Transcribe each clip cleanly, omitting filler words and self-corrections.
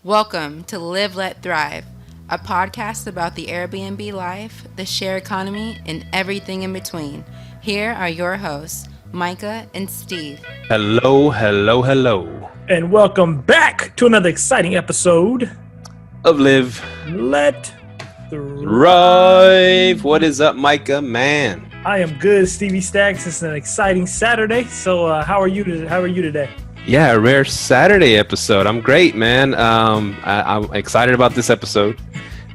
Welcome to Live, Let, Thrive, a podcast about the Airbnb life, the share economy, and everything in between. Here are your hosts, Myka and Steve. Hello, hello, hello. And welcome back to another exciting episode Of Live, Let Thrive. What is up, Myka, man? I am good, Stevie Stacks. It's an exciting Saturday. So, how are you today? Yeah, a rare Saturday episode. I'm great, man. I'm excited about this episode.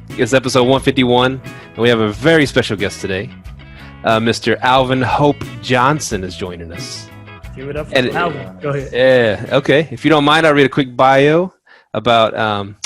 It's episode 151, and we have a very special guest today. Mr. Alvin Hope Johnson is joining us. Give it up for Alvin. Go ahead. Yeah, okay. If you don't mind, I'll read a quick bio about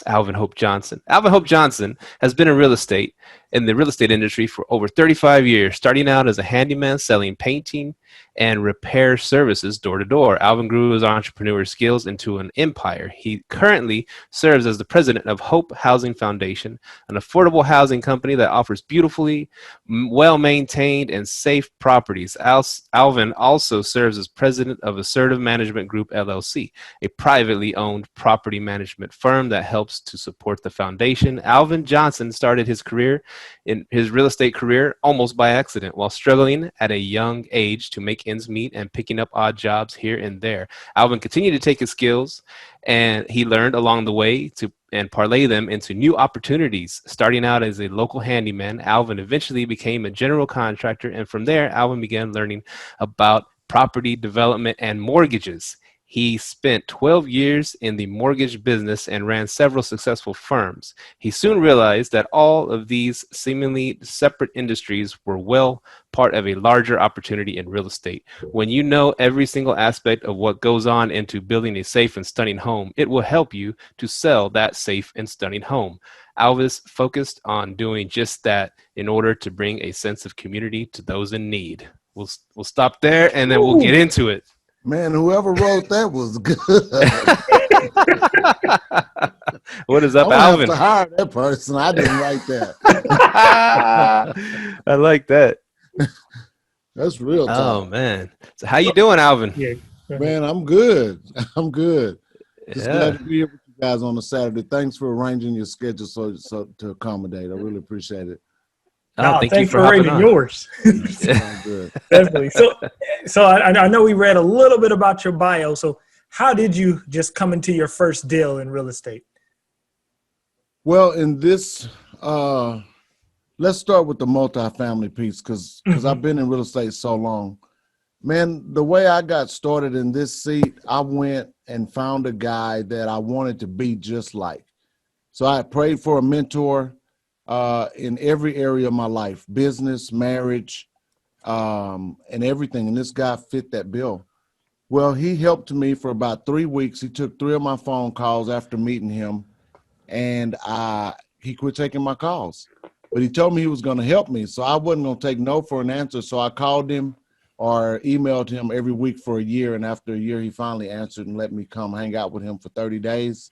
Alvin Hope Johnson. Alvin Hope Johnson has been in the real estate industry for over 35 years, starting out as a handyman selling painting and repair services door to door. Alvin grew his entrepreneur skills into an empire. He currently serves as the president of Hope Housing Foundation, an affordable housing company that offers beautifully, well-maintained, and safe properties. Alvin also serves as president of Assertive Management Group, LLC, a privately owned property management firm that helps to support the foundation. Alvin Johnson started his real estate career almost by accident while struggling at a young age to make ends meet and picking up odd jobs here and there. Alvin continued to take his skills and he learned along the way and parlay them into new opportunities. Starting out as a local handyman, Alvin eventually became a general contractor, and from there, Alvin began learning about property development and mortgages. He spent 12 years in the mortgage business and ran several successful firms. He soon realized that all of these seemingly separate industries were well part of a larger opportunity in real estate. When you know every single aspect of what goes on into building a safe and stunning home, it will help you to sell that safe and stunning home. Alvis focused on doing just that in order to bring a sense of community to those in need. We'll stop there and then we'll get into it. Man, whoever wrote that was good. What is up, I Alvin? have to hire that person. I didn't write that. I like that. That's real talk. Oh man, so how you doing, Alvin? Yeah. Man, I'm good. I'm good. Just Yeah. glad to be here with you guys on a Saturday. Thanks for arranging your schedule so to accommodate. I really appreciate it. Thanks for arranging yours. Sounds good. Definitely. So I know we read a little bit about your bio. So, how did you just come into your first deal in real estate? Well, in this, let's start with the multifamily piece because I've been in real estate so long. Man, the way I got started in this seat, I went and found a guy that I wanted to be just like. So I prayed for a mentor in every area of my life, business, marriage, and everything. And this guy fit that bill. Well, he helped me for about 3 weeks. He took 3 of my phone calls after meeting him, and he quit taking my calls. But he told me he was going to help me, so I wasn't going to take no for an answer. So I called him or emailed him every week for a year, and after a year, he finally answered and let me come hang out with him for 30 days.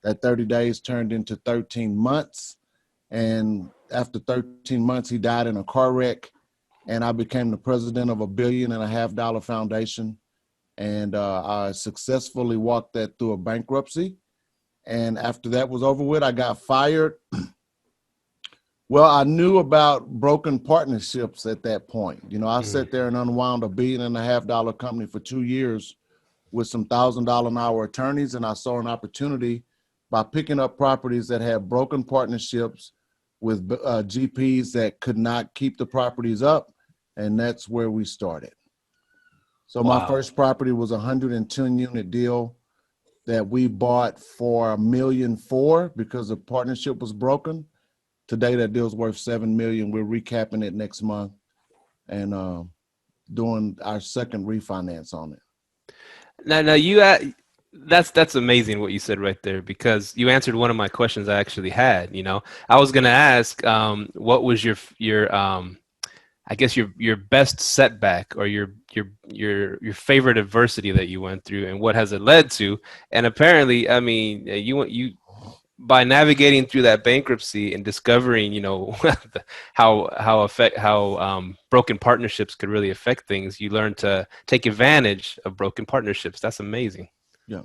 That 30 days turned into 13 months. And after 13 months, he died in a car wreck, and I became the president of $1.5 billion foundation. And I successfully walked that through a bankruptcy. And after that was over with, I got fired. Well, I knew about broken partnerships at that point. You know, I sat there and unwound $1.5 billion company for 2 years with some $1,000 an hour attorneys, and I saw an opportunity by picking up properties that had broken partnerships with GPs that could not keep the properties up, and that's where we started. So my first property was a 110-unit deal that we bought for $1.4 million because the partnership was broken. Today, that deal's worth $7 million. We're recapping it next month and doing our second refinance on it. Now that's amazing what you said right there, because you answered one of my questions I actually had. You know, I was going to ask, what was your I guess your best setback or your favorite adversity that you went through, and what has it led to? And apparently, I mean, you by navigating through that bankruptcy and discovering, you know, how broken partnerships could really affect things, you learn to take advantage of broken partnerships. That's amazing. Yeah.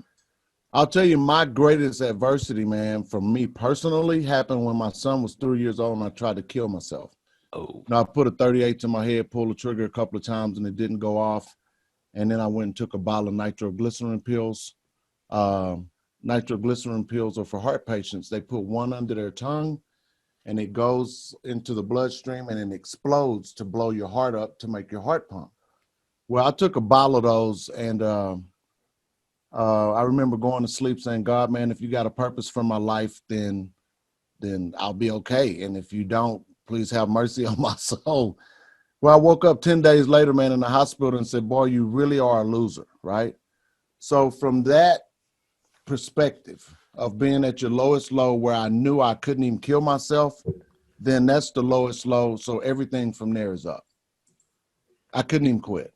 I'll tell you, my greatest adversity, man, for me personally, happened when my son was 3 years old and I tried to kill myself. Oh, Now, I put a 38 to my head, pulled the trigger a couple of times, and it didn't go off. And then I went and took a bottle of nitroglycerin pills. Nitroglycerin pills are for heart patients. They put one under their tongue, and it goes into the bloodstream, and it explodes to blow your heart up to make your heart pump. Well, I took a bottle of those, and I remember going to sleep saying, God, man, if you got a purpose for my life, then I'll be okay. And if you don't, please have mercy on my soul. Well, I woke up 10 days later, man, in the hospital and said, boy, you really are a loser, right? So from that perspective of being at your lowest low where I knew I couldn't even kill myself, then that's the lowest low. So everything from there is up. I couldn't even quit.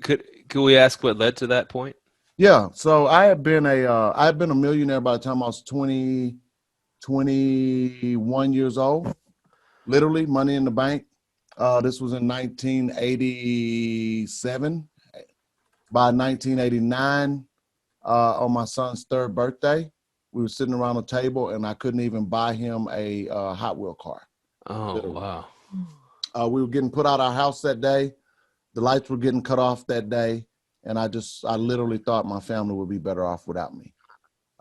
could we ask what led to that point? Yeah. So I had been a millionaire by the time I was 21 years old, literally money in the bank. This was in 1987. By 1989, on my son's third birthday, we were sitting around a table and I couldn't even buy him a Hot Wheel car. Oh, Literally. wow. We were getting put out of our house that day. The lights were getting cut off that day. And I literally thought my family would be better off without me.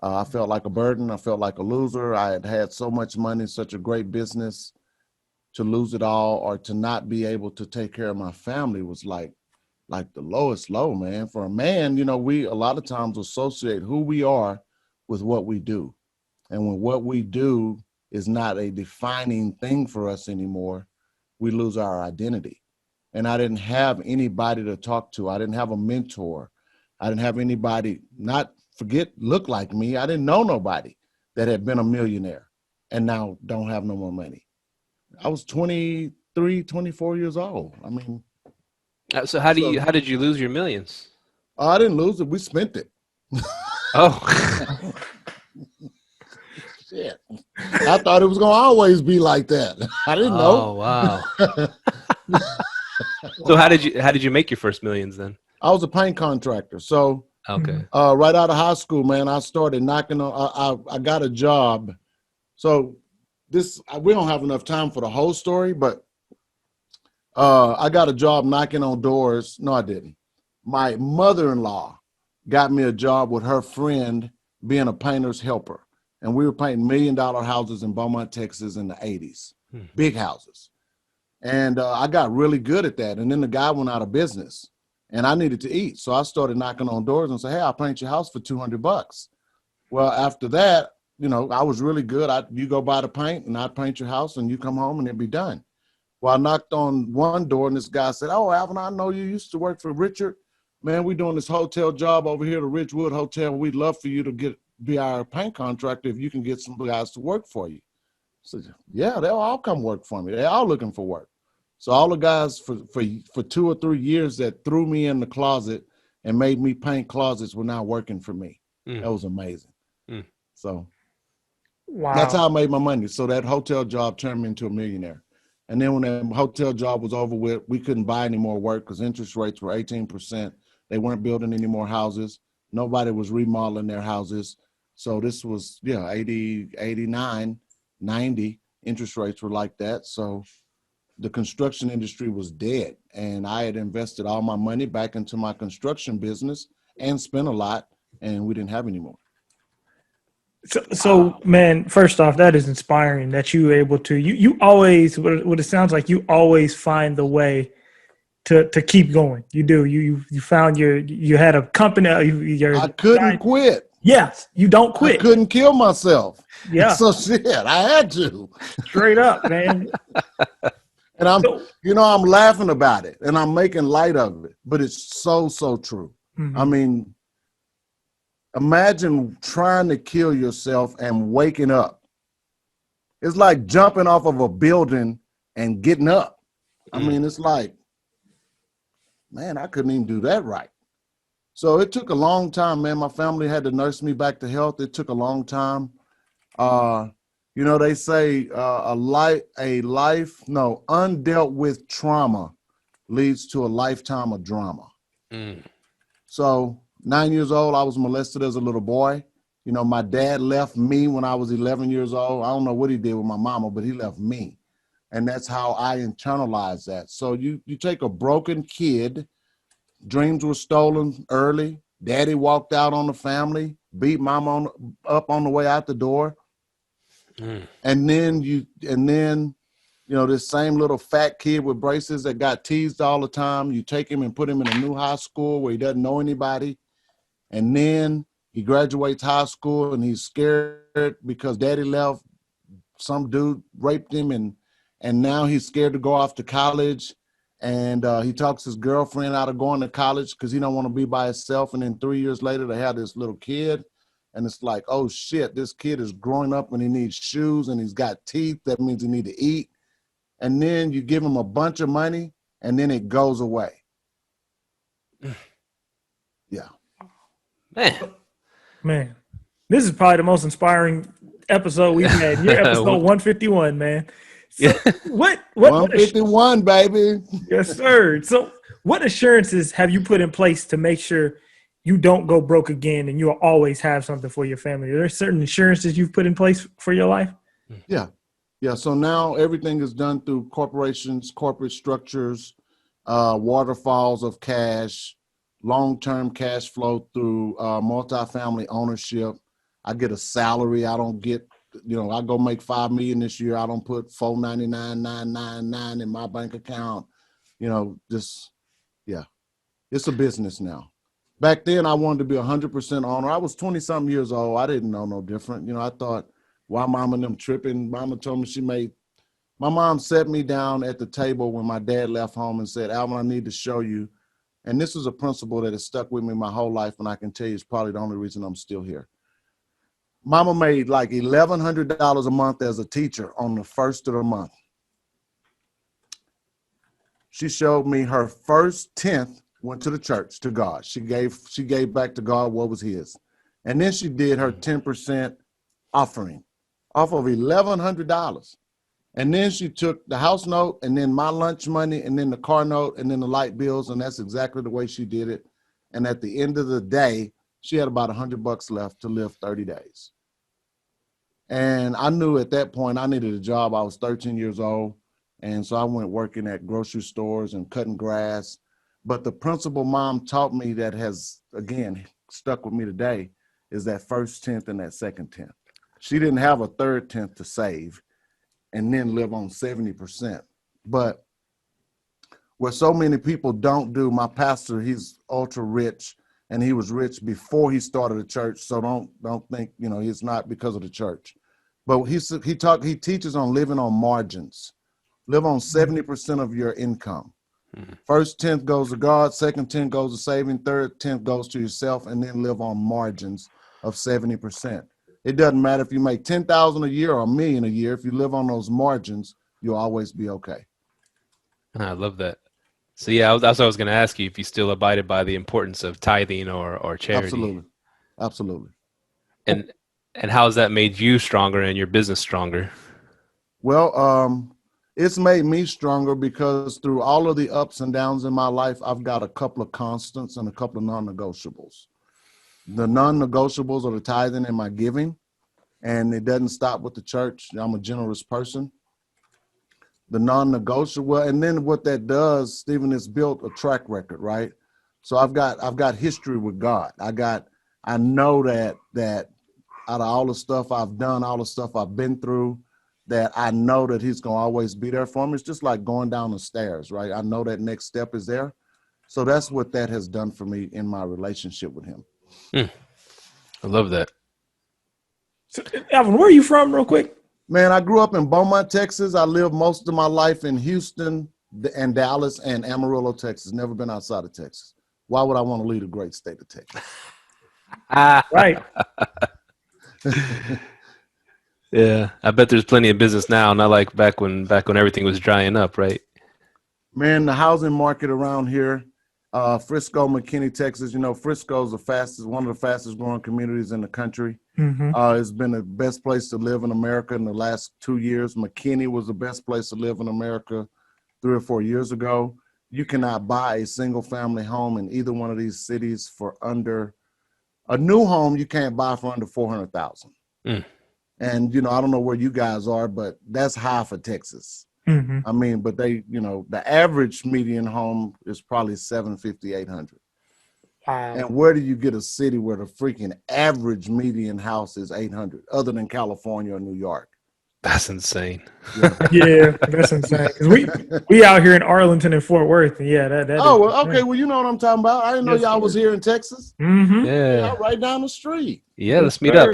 I felt like a burden. I felt like a loser. I had had so much money, such a great business. To lose it all or to not be able to take care of my family was like the lowest low, man. For a man, we a lot of times associate who we are with what we do. And when what we do is not a defining thing for us anymore, we lose our identity. And I didn't have anybody to talk to. I didn't have a mentor. I didn't have anybody, look like me. I didn't know nobody that had been a millionaire and now don't have no more money. I was 23, 24 years old. I mean. So how did you lose your millions? I didn't lose it. We spent it. Oh. Shit. I thought it was going to always be like that. I didn't know. Oh, wow. So how did you make your first millions then? I was a paint contractor. So Okay. right out of high school, man, I started knocking on, I got a job. So we don't have enough time for the whole story, but I got a job knocking on doors. No, I didn't. My mother-in-law got me a job with her friend being a painter's helper. And we were painting $1 million houses in Beaumont, Texas in the 80s, big houses. And I got really good at that. And then the guy went out of business and I needed to eat. So I started knocking on doors and said, hey, I'll paint your house for $200. Well, after that, I was really good. You go buy the paint and I'd paint your house and you come home and it'd be done. Well, I knocked on one door and this guy said, oh, Alvin, I know you used to work for Richard. Man, we're doing this hotel job over here, the Ridgewood Hotel. We'd love for you to be our paint contractor if you can get some guys to work for you. So, yeah, they'll all come work for me. They're all looking for work. So all the guys for 2 or 3 years that threw me in the closet and made me paint closets were now working for me. That was amazing. So wow. That's how I made my money. So that hotel job turned me into a millionaire. And then when that hotel job was over with, we couldn't buy any more work because interest rates were 18%. They weren't building any more houses. Nobody was remodeling their houses. So this was, 80, 89, 90. Interest rates were like that. So the construction industry was dead. And I had invested all my money back into my construction business and spent a lot, and we didn't have any more. So man, first off, that is inspiring that you were able to, you always, what it sounds like, you always find the way to keep going. You do. You found you had a company. I couldn't quit. Yes, you don't quit. I couldn't kill myself. Yeah. So shit, I had to. Straight up, man. And I'm laughing about it and I'm making light of it, but it's so true. Mm-hmm. I mean, imagine trying to kill yourself and waking up. It's like jumping off of a building and getting up. I mean, it's like, man, I couldn't even do that right. So it took a long time, man. My family had to nurse me back to health. It took a long time. They say undealt with trauma leads to a lifetime of drama. So 9 years old, I was molested as a little boy. You know, my dad left me when I was 11 years old. I don't know what he did with my mama, but he left me. And that's how I internalized that. So you take a broken kid, dreams were stolen early. Daddy walked out on the family, beat mama up on the way out the door. And then you know, this same little fat kid with braces that got teased all the time, you take him and put him in a new high school where he doesn't know anybody. And then he graduates high school and he's scared because daddy left. Some dude raped him, and now he's scared to go off to college. And he talks his girlfriend out of going to college because he don't want to be by himself. And then 3 years later, they have this little kid. And it's like, oh shit, this kid is growing up and he needs shoes and he's got teeth. That means he need to eat. And then you give him a bunch of money and then it goes away. Yeah. Man, this is probably the most inspiring episode we've had. You're episode 151, man. So what 151, baby. Yes, sir. So what assurances have you put in place to make sure you don't go broke again and you'll always have something for your family? Are there certain insurances you've put in place for your life? Yeah. So now everything is done through corporations, corporate structures, waterfalls of cash, long-term cash flow through multifamily ownership. I get a salary. I don't get, you know, I go make $5 million this year. I don't put $499,999 in my bank account. You know, just, yeah, it's a business now. Back then, I wanted to be 100% owner. I was 20-something years old. I didn't know no different. You know, I thought, why mom and them tripping? Mama told me my mom set me down at the table when my dad left home and said, Alvin, I need to show you. And this is a principle that has stuck with me my whole life, and I can tell you it's probably the only reason I'm still here. Mama made like $1,100 a month as a teacher on the first of the month. She showed me her first tenth went to the church, to God. She gave back to God what was his. And then she did her 10% offering off of $1,100. And then she took the house note and then my lunch money and then the car note and then the light bills. And that's exactly the way she did it. And at the end of the day, she had about $100 left to live 30 days. And I knew at that point I needed a job. I was 13 years old. And so I went working at grocery stores and cutting grass. But the principle mom taught me that has, again, stuck with me today is that first tenth and that second tenth. She didn't have a third tenth to save and then live on 70%. But what so many people don't do, my pastor, he's ultra rich, and he was rich before he started a church. So don't think, you know, he's not because of the church. But he teaches on living on margins. Live on 70% of your income. First tenth goes to God, second tenth goes to saving, third tenth goes to yourself, and then live on margins of 70%. It doesn't matter if you make $10,000 a year or $1 million a year. If you live on those margins, you'll always be okay. I love that. So yeah, that's what I was going to ask you, if you still abided by the importance of tithing or charity. Absolutely. And how has that made you stronger and your business stronger? Well, it's made me stronger because through all of the ups and downs in my life, I've got a couple of constants and a couple of non-negotiables. The non-negotiables are the tithing and my giving, and it doesn't stop with the church. I'm a generous person. The non-negotiable, and then what that does, Stephen, is built a track record, right? So I've got history with God. I know that out of all the stuff I've done, all the stuff I've been through, that I know that he's going to always be there for me. It's just like going down the stairs, right? I know that next step is there. So that's what that has done for me in my relationship with him. I love that. So, Alvin, where are you from real quick? Man, I grew up in Beaumont, Texas. I lived most of my life in Houston and Dallas and Amarillo, Texas. Never been outside of Texas. Why would I want to leave the great state of Texas? Right. Yeah, I bet there's plenty of business now, not like back when everything was drying up, right? Man, the housing market around here, Frisco, McKinney, Texas. You know, Frisco is one of the fastest growing communities in the country. Mm-hmm. It's been the best place to live in America in the last 2 years. McKinney was the best place to live in America 3 or 4 years ago. You cannot buy a single family home in either one of these cities for under a new home you can't buy for under 400,000. And, I don't know where you guys are, but that's high for Texas. Mm-hmm. I mean, but the average median home is probably 750, 800. Wow. And where do you get a city where the freaking average median house is 800, other than California or New York? That's insane. Yeah, that's insane. 'Cause we out here in Arlington and Fort Worth, and that. Oh, well, okay. Well, you know what I'm talking about. I didn't know y'all was here in Texas. Mm-hmm. Yeah. Y'all right down the street. Yeah, let's meet up.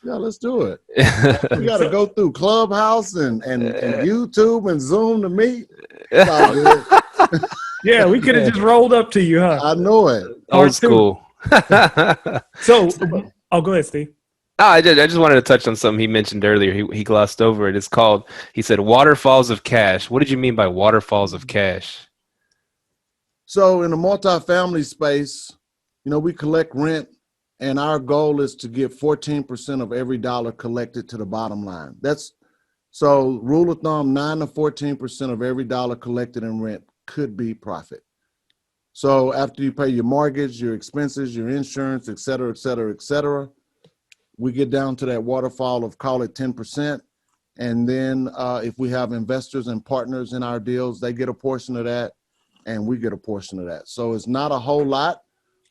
Yeah, let's do it. We got to go through Clubhouse and YouTube and Zoom to meet. It's all good. Yeah, we could have just rolled up to you, huh? I know it. Old school. So, go ahead, Steve. I just wanted to touch on something he mentioned earlier. He glossed over it. It's called, he said, waterfalls of cash. What did you mean by waterfalls of cash? So in the multifamily space, we collect rent, and our goal is to get 14% of every dollar collected to the bottom line. So rule of thumb, 9 to 14% of every dollar collected in rent could be profit. So after you pay your mortgage, your expenses, your insurance, et cetera, et cetera, et cetera, we get down to that waterfall of, call it 10%. And then if we have investors and partners in our deals, they get a portion of that and we get a portion of that. So it's not a whole lot.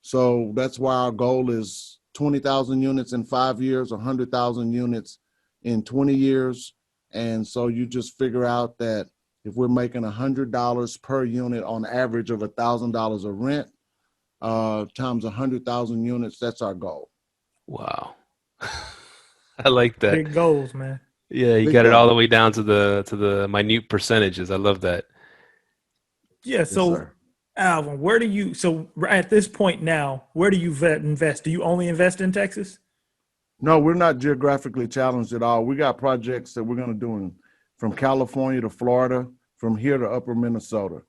So that's why our goal is 20,000 units in 5 years, 100,000 units in 20 years. And so you just figure out that if we're making $100 per unit on average of $1,000 of rent, times 100,000 units, that's our goal. Wow. I like that. Big goals, man. Yeah, you got it all the way down to the minute percentages. I love that. Yeah, so Yes, Alvin, so at this point now, where do you invest? Do you only invest in Texas? No, we're not geographically challenged at all. We got projects that we're going to do from California to Florida, from here to upper Minnesota.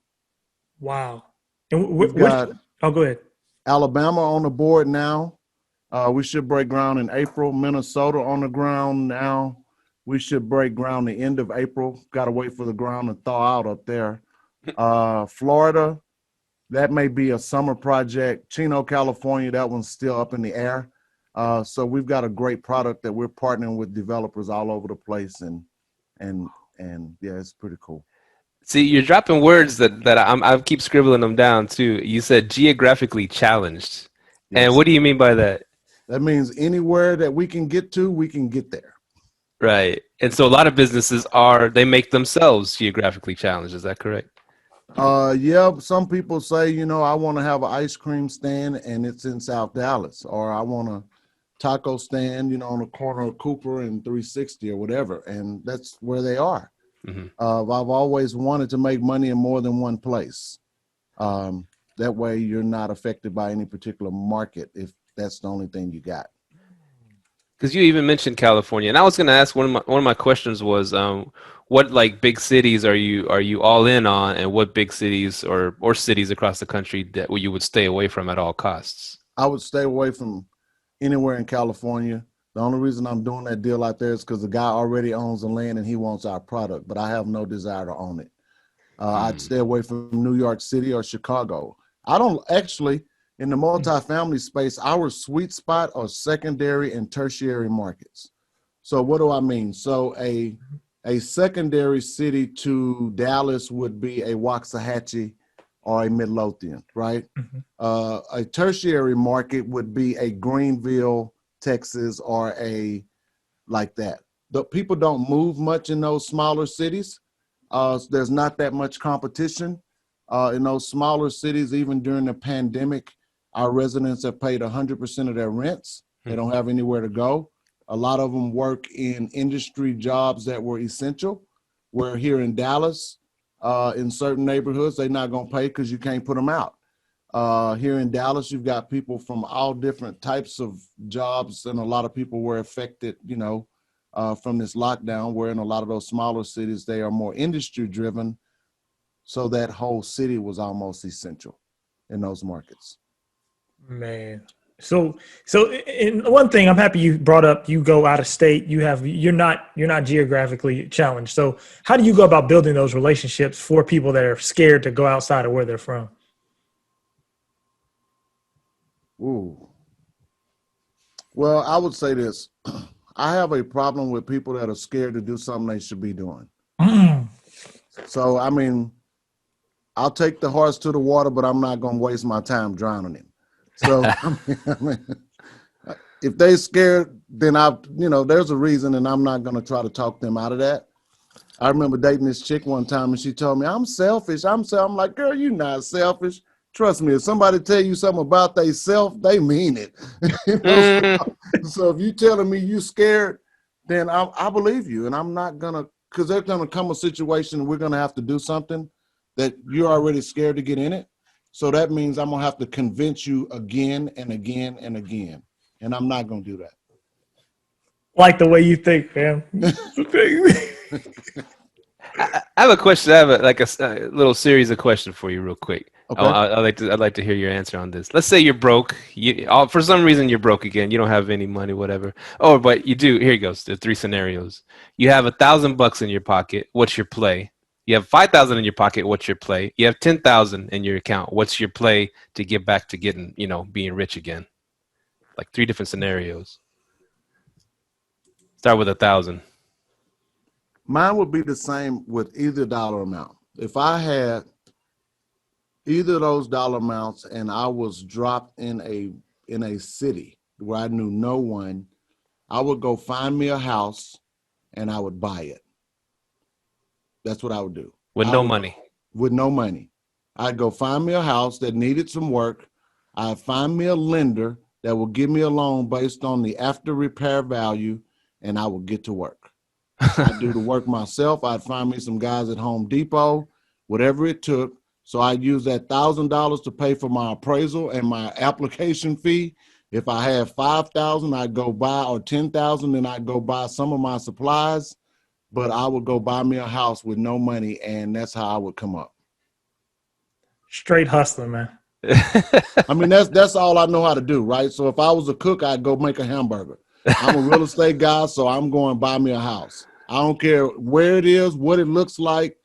Wow. And We've got go ahead. Alabama on the board now. We should break ground in April. Minnesota on the ground now. We should break ground the end of April. Got to wait for the ground to thaw out up there. Florida, that may be a summer project. Chino, California, that one's still up in the air. So we've got a great product that we're partnering with developers all over the place, and yeah, it's pretty cool. See, you're dropping words that I keep scribbling them down too. You said geographically challenged, Yes. And what do you mean by that? That means anywhere that we can get to, we can get there. Right, and so a lot of businesses they make themselves geographically challenged. Is that correct? Yeah, some people say, I want to have an ice cream stand and it's in South Dallas, or I want a taco stand, on the corner of Cooper and 360 or whatever. And that's where they are. Mm-hmm. I've always wanted to make money in more than one place. That way you're not affected by any particular market if that's the only thing you got. Because you even mentioned California, and I was going to ask one of my questions was, what big cities are you all in on, and what big cities or cities across the country that you would stay away from at all costs? I would stay away from anywhere in California. The only reason I'm doing that deal out there is because the guy already owns the land and he wants our product, but I have no desire to own it. I'd stay away from New York City or Chicago. I don't actually. In the multifamily space, our sweet spot are secondary and tertiary markets. So what do I mean? So a secondary city to Dallas would be a Waxahachie or a Midlothian, right? Mm-hmm. A tertiary market would be a Greenville, Texas, or like that. The people don't move much in those smaller cities. There's not that much competition in those smaller cities. Even during the pandemic, our residents have paid 100% of their rents. They don't have anywhere to go. A lot of them work in industry jobs that were essential. Where here in Dallas, in certain neighborhoods, they're not going to pay because you can't put them out. Here in Dallas, you've got people from all different types of jobs, and a lot of people were affected, from this lockdown, where in a lot of those smaller cities, they are more industry driven. So that whole city was almost essential in those markets. Man. So and one thing I'm happy you brought up, you go out of state, you're not geographically challenged. So how do you go about building those relationships for people that are scared to go outside of where they're from? Ooh. Well, I would say this. I have a problem with people that are scared to do something they should be doing. Mm. So, I mean, I'll take the horse to the water, but I'm not going to waste my time drowning him. So, I mean, if they scared, then there's a reason, and I'm not going to try to talk them out of that. I remember dating this chick one time, and she told me, I'm selfish. I'm like, girl, you're not selfish. Trust me, if somebody tell you something about they self, they mean it. So if you telling me you scared, then I believe you, and I'm not going to, because there's going to come a situation we're going to have to do something that you're already scared to get in it. So that means I'm going to have to convince you again and again and again. And I'm not going to do that. Like the way you think, man. I have a question. I have a little series of questions for you real quick. Okay. I'd like to hear your answer on this. Let's say you're broke. For some reason you're broke again. You don't have any money, whatever. Oh, but you do. Here it goes. There's 3 scenarios. You have $1,000 in your pocket. What's your play? You have 5,000 in your pocket. What's your play? You have 10,000 in your account. What's your play to get back to getting, being rich again? Like 3 different scenarios. Start with 1,000. Mine would be the same with either dollar amount. If I had either of those dollar amounts and I was dropped in a city where I knew no one, I would go find me a house and I would buy it. That's what I would do. With no money. With no money. I'd go find me a house that needed some work. I'd find me a lender that will give me a loan based on the after repair value, and I would get to work. I'd do the work myself. I'd find me some guys at Home Depot, whatever it took. So I'd use that $1,000 to pay for my appraisal and my application fee. If I had 5,000, I'd go buy, or 10,000, then I'd go buy some of my supplies. But I would go buy me a house with no money, and that's how I would come up. Straight hustling, man. I mean, that's all I know how to do, right? So if I was a cook, I'd go make a hamburger. I'm a real estate guy, so I'm going to buy me a house. I don't care where it is, what it looks like.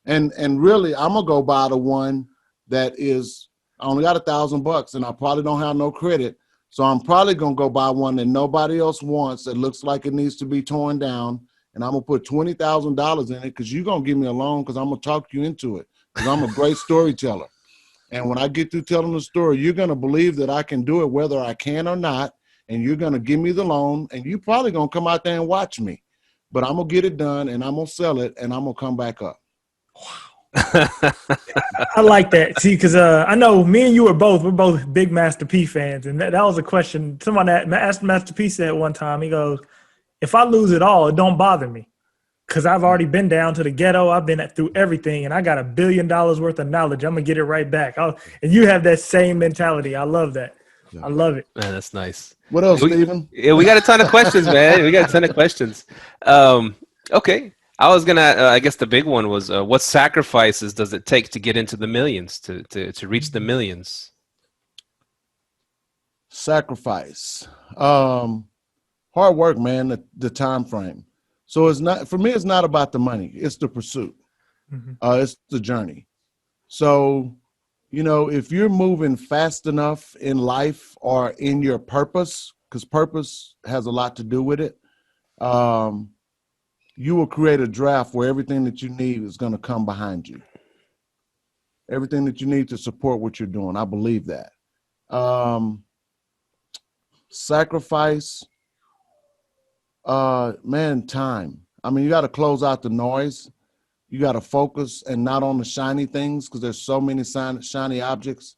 And really, I'm going to go buy the one that is, I only got $1,000 and I probably don't have no credit. So I'm probably going to go buy one that nobody else wants that looks like it needs to be torn down. And I'm going to put $20,000 in it because you're going to give me a loan because I'm going to talk you into it because I'm a great storyteller. And when I get through telling the story, you're going to believe that I can do it whether I can or not. And you're going to give me the loan, and you're probably going to come out there and watch me. But I'm going to get it done, and I'm going to sell it, and I'm going to come back up. Wow. I like that. See, because I know me and you we're both big Master P fans. And that was a question. Someone asked Master P said one time, he goes, if I lose it all, it don't bother me. Because I've already been down to the ghetto. I've been through everything, and I got $1 billion worth of knowledge. I'm going to get it right back. And you have that same mentality. I love that. I love it. Man, that's nice. What else, Stephen? Yeah, we got a ton of questions, man. We got a ton of questions. Okay. I was going to, I guess the big one was, what sacrifices does it take to get into the millions, to reach the millions? Sacrifice. Hard work, man, the time frame. So it's not, for me, it's not about the money. It's the pursuit. Mm-hmm. It's the journey. So, if you're moving fast enough in life or in your purpose, because purpose has a lot to do with it, you will create a draft where everything that you need is going to come behind you. Everything that you need to support what you're doing. I believe that. Sacrifice, man, time. I mean, you got to close out the noise. You got to focus and not on the shiny things because there's so many shiny objects.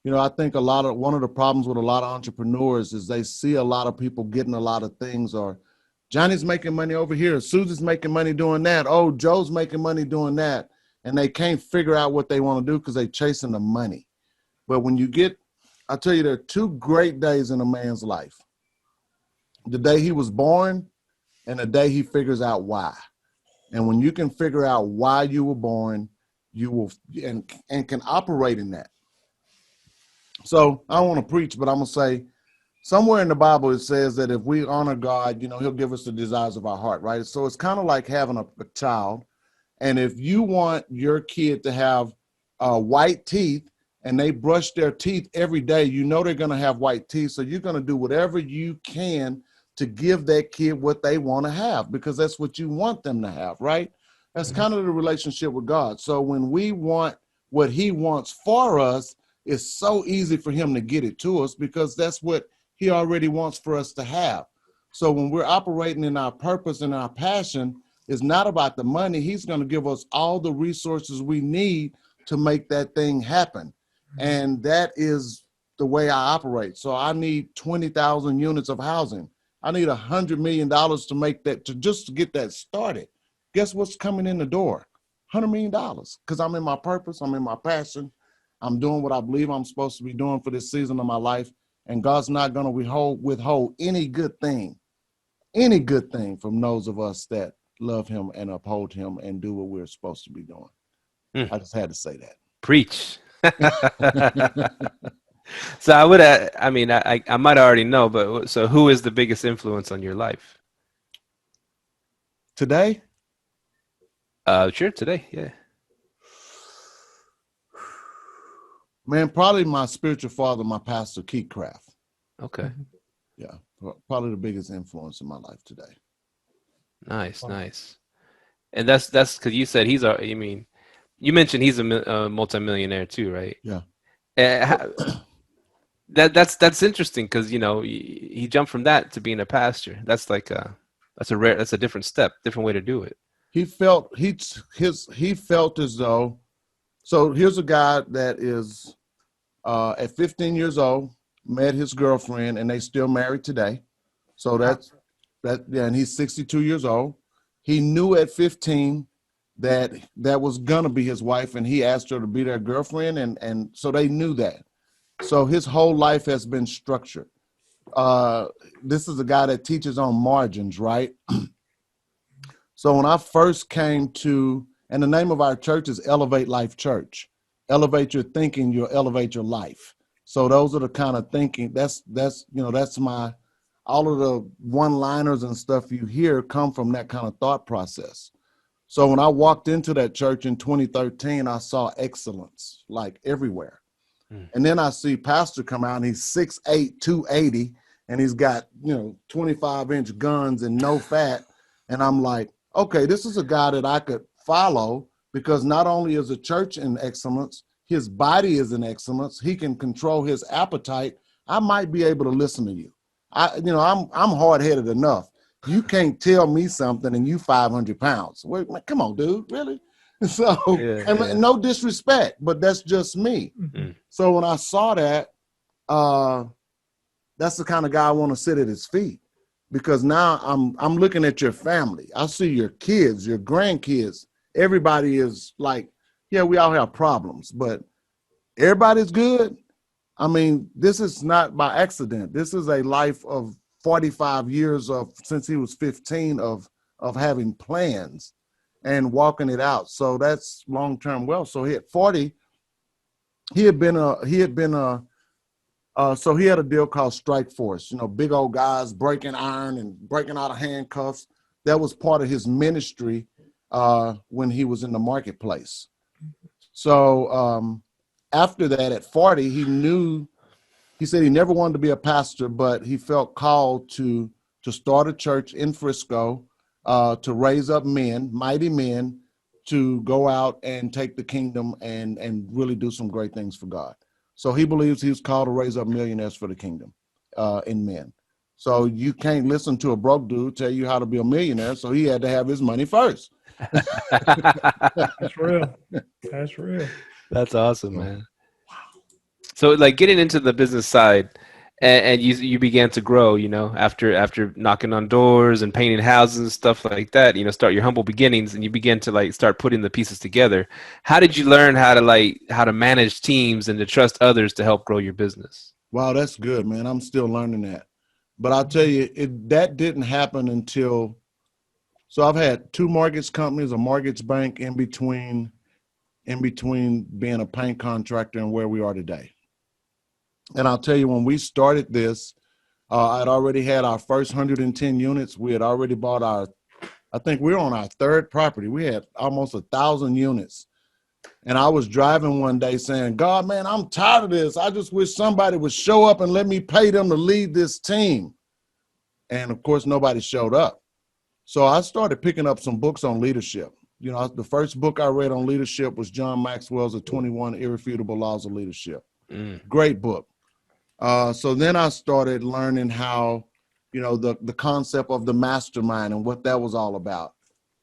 I think one of the problems with a lot of entrepreneurs is they see a lot of people getting a lot of things, or Johnny's making money over here, Susie's making money doing that, oh, Joe's making money doing that, and they can't figure out what they want to do because they're chasing the money. But when I tell you, there are 2 great days in a man's life. The day he was born and the day he figures out why. And when you can figure out why you were born, you will and can operate in that. So I don't want to preach, but I'm going to say somewhere in the Bible, it says that if we honor God, he'll give us the desires of our heart, right? So it's kind of like having a child. And if you want your kid to have white teeth and they brush their teeth every day, you know they're going to have white teeth. So you're going to do whatever you can to give that kid what they want to have, because that's what you want them to have, right? That's kind of the relationship with God. So when we want what he wants for us, it's so easy for him to get it to us, because that's what he already wants for us to have. So when we're operating in our purpose and our passion, it's not about the money. He's going to give us all the resources we need to make that thing happen. And that is the way I operate. So I need 20,000 units of housing. I need $100 million to make that, to get that started. Guess what's coming in the door? $100 million, because I'm in my purpose. I'm in my passion. I'm doing what I believe I'm supposed to be doing for this season of my life. And God's not going to withhold any good thing from those of us that love him and uphold him and do what we're supposed to be doing. I just had to say that. Preach. So I would, I mean, I might already know, but so who is the biggest influence on your life? Today? Sure, today, yeah. Man, probably my spiritual father, my pastor, Keith Craft. Okay. Yeah, probably the biggest influence in my life today. Nice, nice. And that's because you said you mentioned he's a multimillionaire too, right? Yeah. That's interesting because he jumped from that to being a pastor. That's like that's a different step, different way to do it. He felt as though. So here's a guy that is at 15 years old, met his girlfriend, and they still married today. So and he's 62 years old. He knew at 15 that was gonna be his wife, and he asked her to be their girlfriend, and so they knew that. So his whole life has been structured. This is a guy that teaches on margins, right? So when I first came to, and the name of our church is Elevate Life Church. Elevate your thinking, you'll elevate your life. So those are the kind of thinking, that's my, all of the one-liners and stuff you hear come from that kind of thought process. So when I walked into that church in 2013, I saw excellence like everywhere. And then I see Pastor come out and he's 6'8", 280, and he's got, 25-inch guns and no fat. And I'm like, okay, this is a guy that I could follow, because not only is the church in excellence, his body is in excellence. He can control his appetite. I might be able to listen to you. I'm hard-headed enough. You can't tell me something and you 500 pounds. Wait, come on, dude, really? So, no disrespect, but that's just me. Mm-hmm. So when I saw that, that's the kind of guy I want to sit at his feet, because now I'm looking at your family. I see your kids, your grandkids. Everybody is like, yeah, we all have problems, but everybody's good. I mean, this is not by accident. This is a life of 45 years since he was 15 of having plans and walking it out. So that's long-term wealth. So he at 40, so he had a deal called Strike Force, big old guys breaking iron and breaking out of handcuffs. That was part of his ministry when he was in the marketplace. So after that, at 40, he said he never wanted to be a pastor, but he felt called to start a church in Frisco, to raise up men, mighty men, to go out and take the kingdom and really do some great things for God. So he believes he's called to raise up millionaires for the kingdom in men. So you can't listen to a broke dude tell you how to be a millionaire. So he had to have his money first. That's real. That's real. That's awesome, man. Wow. So like getting into the business side, and you began to grow, after knocking on doors and painting houses and stuff like that, start your humble beginnings, and you begin to start putting the pieces together. How did you learn how to manage teams and to trust others to help grow your business? Wow, that's good, man. I'm still learning that. But I'll tell you, that didn't happen until, so I've had 2 mortgage companies, a mortgage bank in between being a paint contractor and where we are today. And I'll tell you, when we started this, I'd already had our first 110 units. We had already bought I think we were on our 3rd property. We had almost 1,000 units. And I was driving one day saying, God, man, I'm tired of this. I just wish somebody would show up and let me pay them to lead this team. And of course, nobody showed up. So I started picking up some books on leadership. You know, the first book I read on leadership was John Maxwell's The 21 Irrefutable Laws of Leadership. Great book. So then I started learning how, you know, the concept of the mastermind and what that was all about.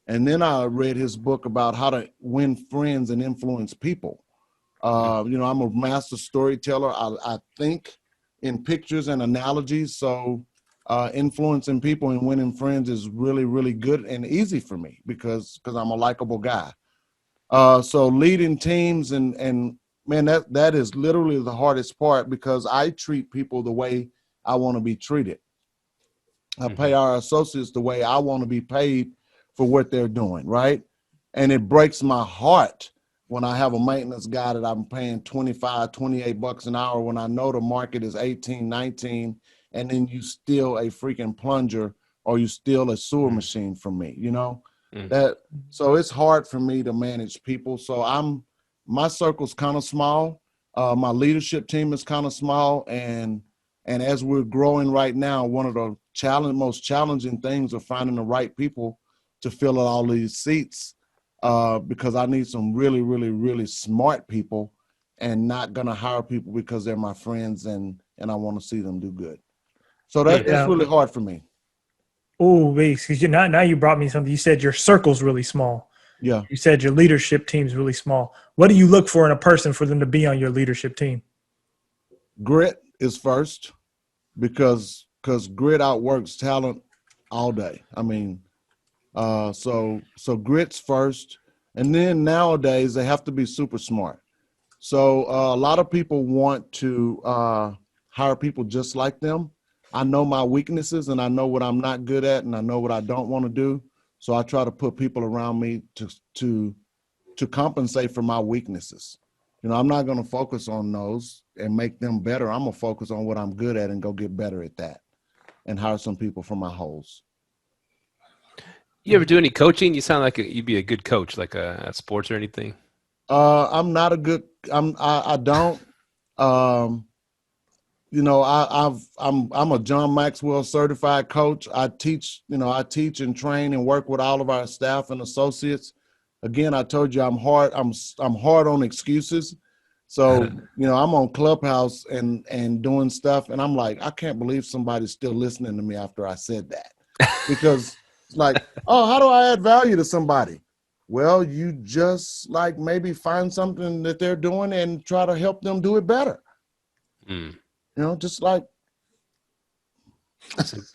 And then I read his book about how to win friends and influence people. You know, I'm a master storyteller. I think in pictures and analogies. So influencing people and winning friends is really, really good and easy for me because I'm a likable guy. So leading teams and man, that is literally the hardest part because I treat people the way I want to be treated. I pay our associates the way I want to be paid for what they're doing, right? And it breaks my heart when I have a maintenance guy that I'm paying 25, 28 bucks an hour when I know the market is 18, 19, and then you steal a freaking plunger or you steal a sewer machine from me, you know? So it's hard for me to manage people. So my circle's kind of small. My leadership team is kind of small. And as we're growing right now, one of the most challenging things of finding the right people to fill all these seats because I need some really, really, really smart people and not going to hire people because they're my friends and I want to see them do good. So that's really hard for me. Oh, because now you brought me something. You said your circle's really small. Yeah. You said your leadership team's really small. What do you look for in a person for them to be on your leadership team? Grit is first because grit outworks talent all day. I mean, so grit's first. And then nowadays they have to be super smart. So a lot of people want to hire people just like them. I know my weaknesses and I know what I'm not good at and I know what I don't want to do. So I try to put people around me to compensate for my weaknesses. You know, I'm not going to focus on those and make them better. I'm going to focus on what I'm good at and go get better at that and hire some people for my holes. You ever do any coaching? You sound like you'd be a good coach, like a sports or anything. I'm not a good. I don't. You know, I'm a John Maxwell certified coach. I teach. You know, I teach and train and work with all of our staff and associates. Again, I told you I'm hard. I'm hard on excuses. So you know, I'm on Clubhouse and doing stuff, and I'm like, I can't believe somebody's still listening to me after I said that, because it's like, oh, how do I add value to somebody? Well, you just like maybe find something that they're doing and try to help them do it better. You know, just like.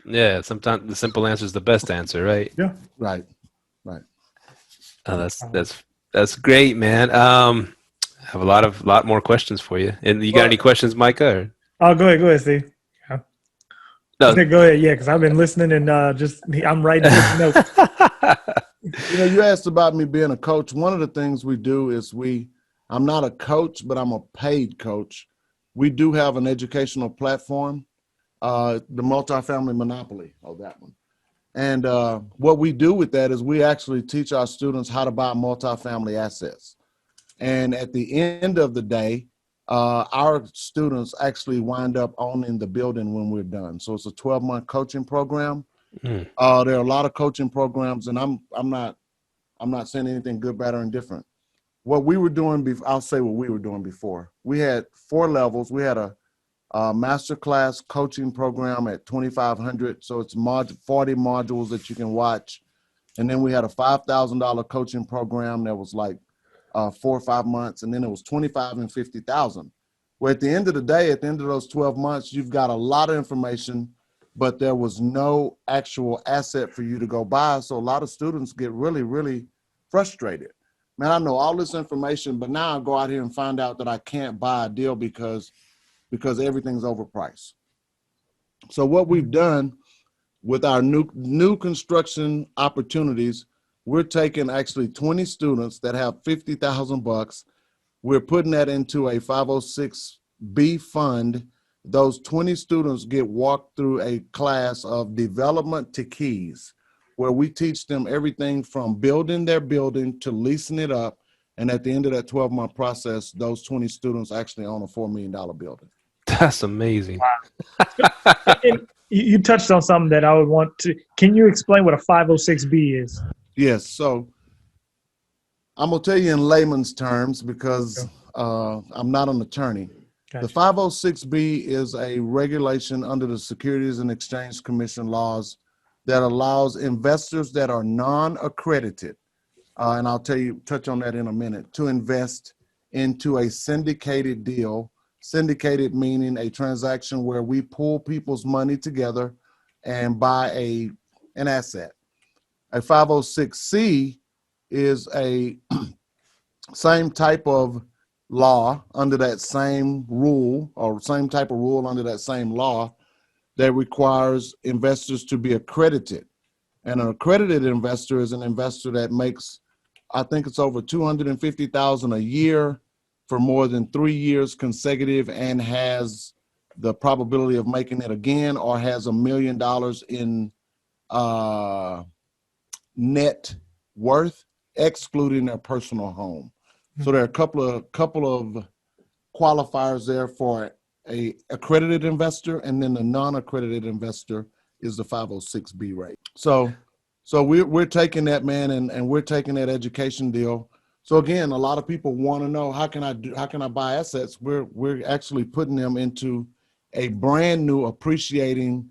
Yeah, sometimes the simple answer is the best answer, right? Yeah. Right. Oh, that's great, man. I have a lot more questions for you. And you got any questions, Myka? Or? Oh, go ahead, Steve. Yeah. No. Go ahead, yeah, because I've been listening and I'm writing notes. You know, you asked about me being a coach. One of the things we do is I'm not a coach, but I'm a paid coach. We do have an educational platform, the multifamily monopoly. Oh, that one. And what we do with that is we actually teach our students how to buy multifamily assets. And at the end of the day, our students actually wind up owning the building when we're done. So it's a 12-month coaching program. There are a lot of coaching programs, and I'm not saying anything good, bad, or indifferent. What we were doing, I'll say what we were doing before. We had 4 levels. We had a masterclass coaching program at $2,500. So it's 40 modules that you can watch. And then we had a $5,000 coaching program that was like 4 or 5 months. And then it was 25 and 50,000. Well, at the end of the day, at the end of those 12 months, you've got a lot of information, but there was no actual asset for you to go buy. So a lot of students get really, really frustrated. Man, I know all this information, but now I go out here and find out that I can't buy a deal because everything's overpriced. So what we've done with our new construction opportunities, we're taking actually 20 students that have $50,000. We're putting that into a 506B fund. Those 20 students get walked through a class of development to keys, where we teach them everything from building their building to leasing it up And at the end of that 12-month process, those 20 students actually own a $4 million building. That's amazing. And you touched on something that I would want to. Can you explain what a 506B is? Yes. So I'm going to tell you in layman's terms because I'm not an attorney. Gotcha. The 506B is a regulation under the Securities and Exchange Commission laws that allows investors that are non-accredited, and I'll touch on that in a minute, to invest into a syndicated deal. Syndicated meaning a transaction where we pull people's money together and buy an asset. A 506C is a same type of law under that same rule, or same type of rule under that same law, that requires investors to be accredited. And an accredited investor is an investor that makes, I think it's over $250,000 a year for more than 3 years consecutive, and has the probability of making it again, or has $1 million in net worth, excluding their personal home. So there are a couple of qualifiers there for a accredited investor, and then the non-accredited investor is the 506B rate. So we're taking that, man, and we're taking that education deal. So again, a lot of people want to know, how can I buy assets? We're actually putting them into a brand new appreciating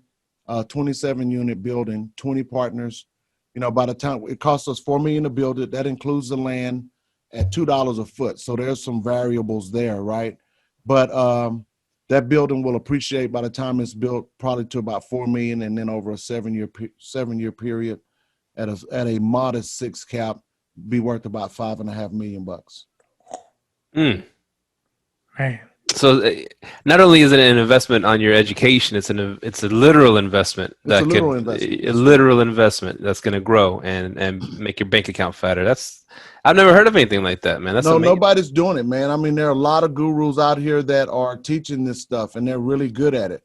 27 unit building, 20 partners. You know, by the time it costs us $4 million to build it, that includes the land at $2 a foot. So there's some variables there, right? But that building will appreciate by the time it's built probably to about $4 million, and then over a 7-year period at a modest 6 cap, be worth about $5.5 million. Man. So not only is it an investment on your education, it's a literal investment. It's a literal investment. A literal investment that's going to grow and make your bank account fatter. I've never heard of anything like that, man. That's amazing. Nobody's doing it, man. I mean, there are a lot of gurus out here that are teaching this stuff, and they're really good at it.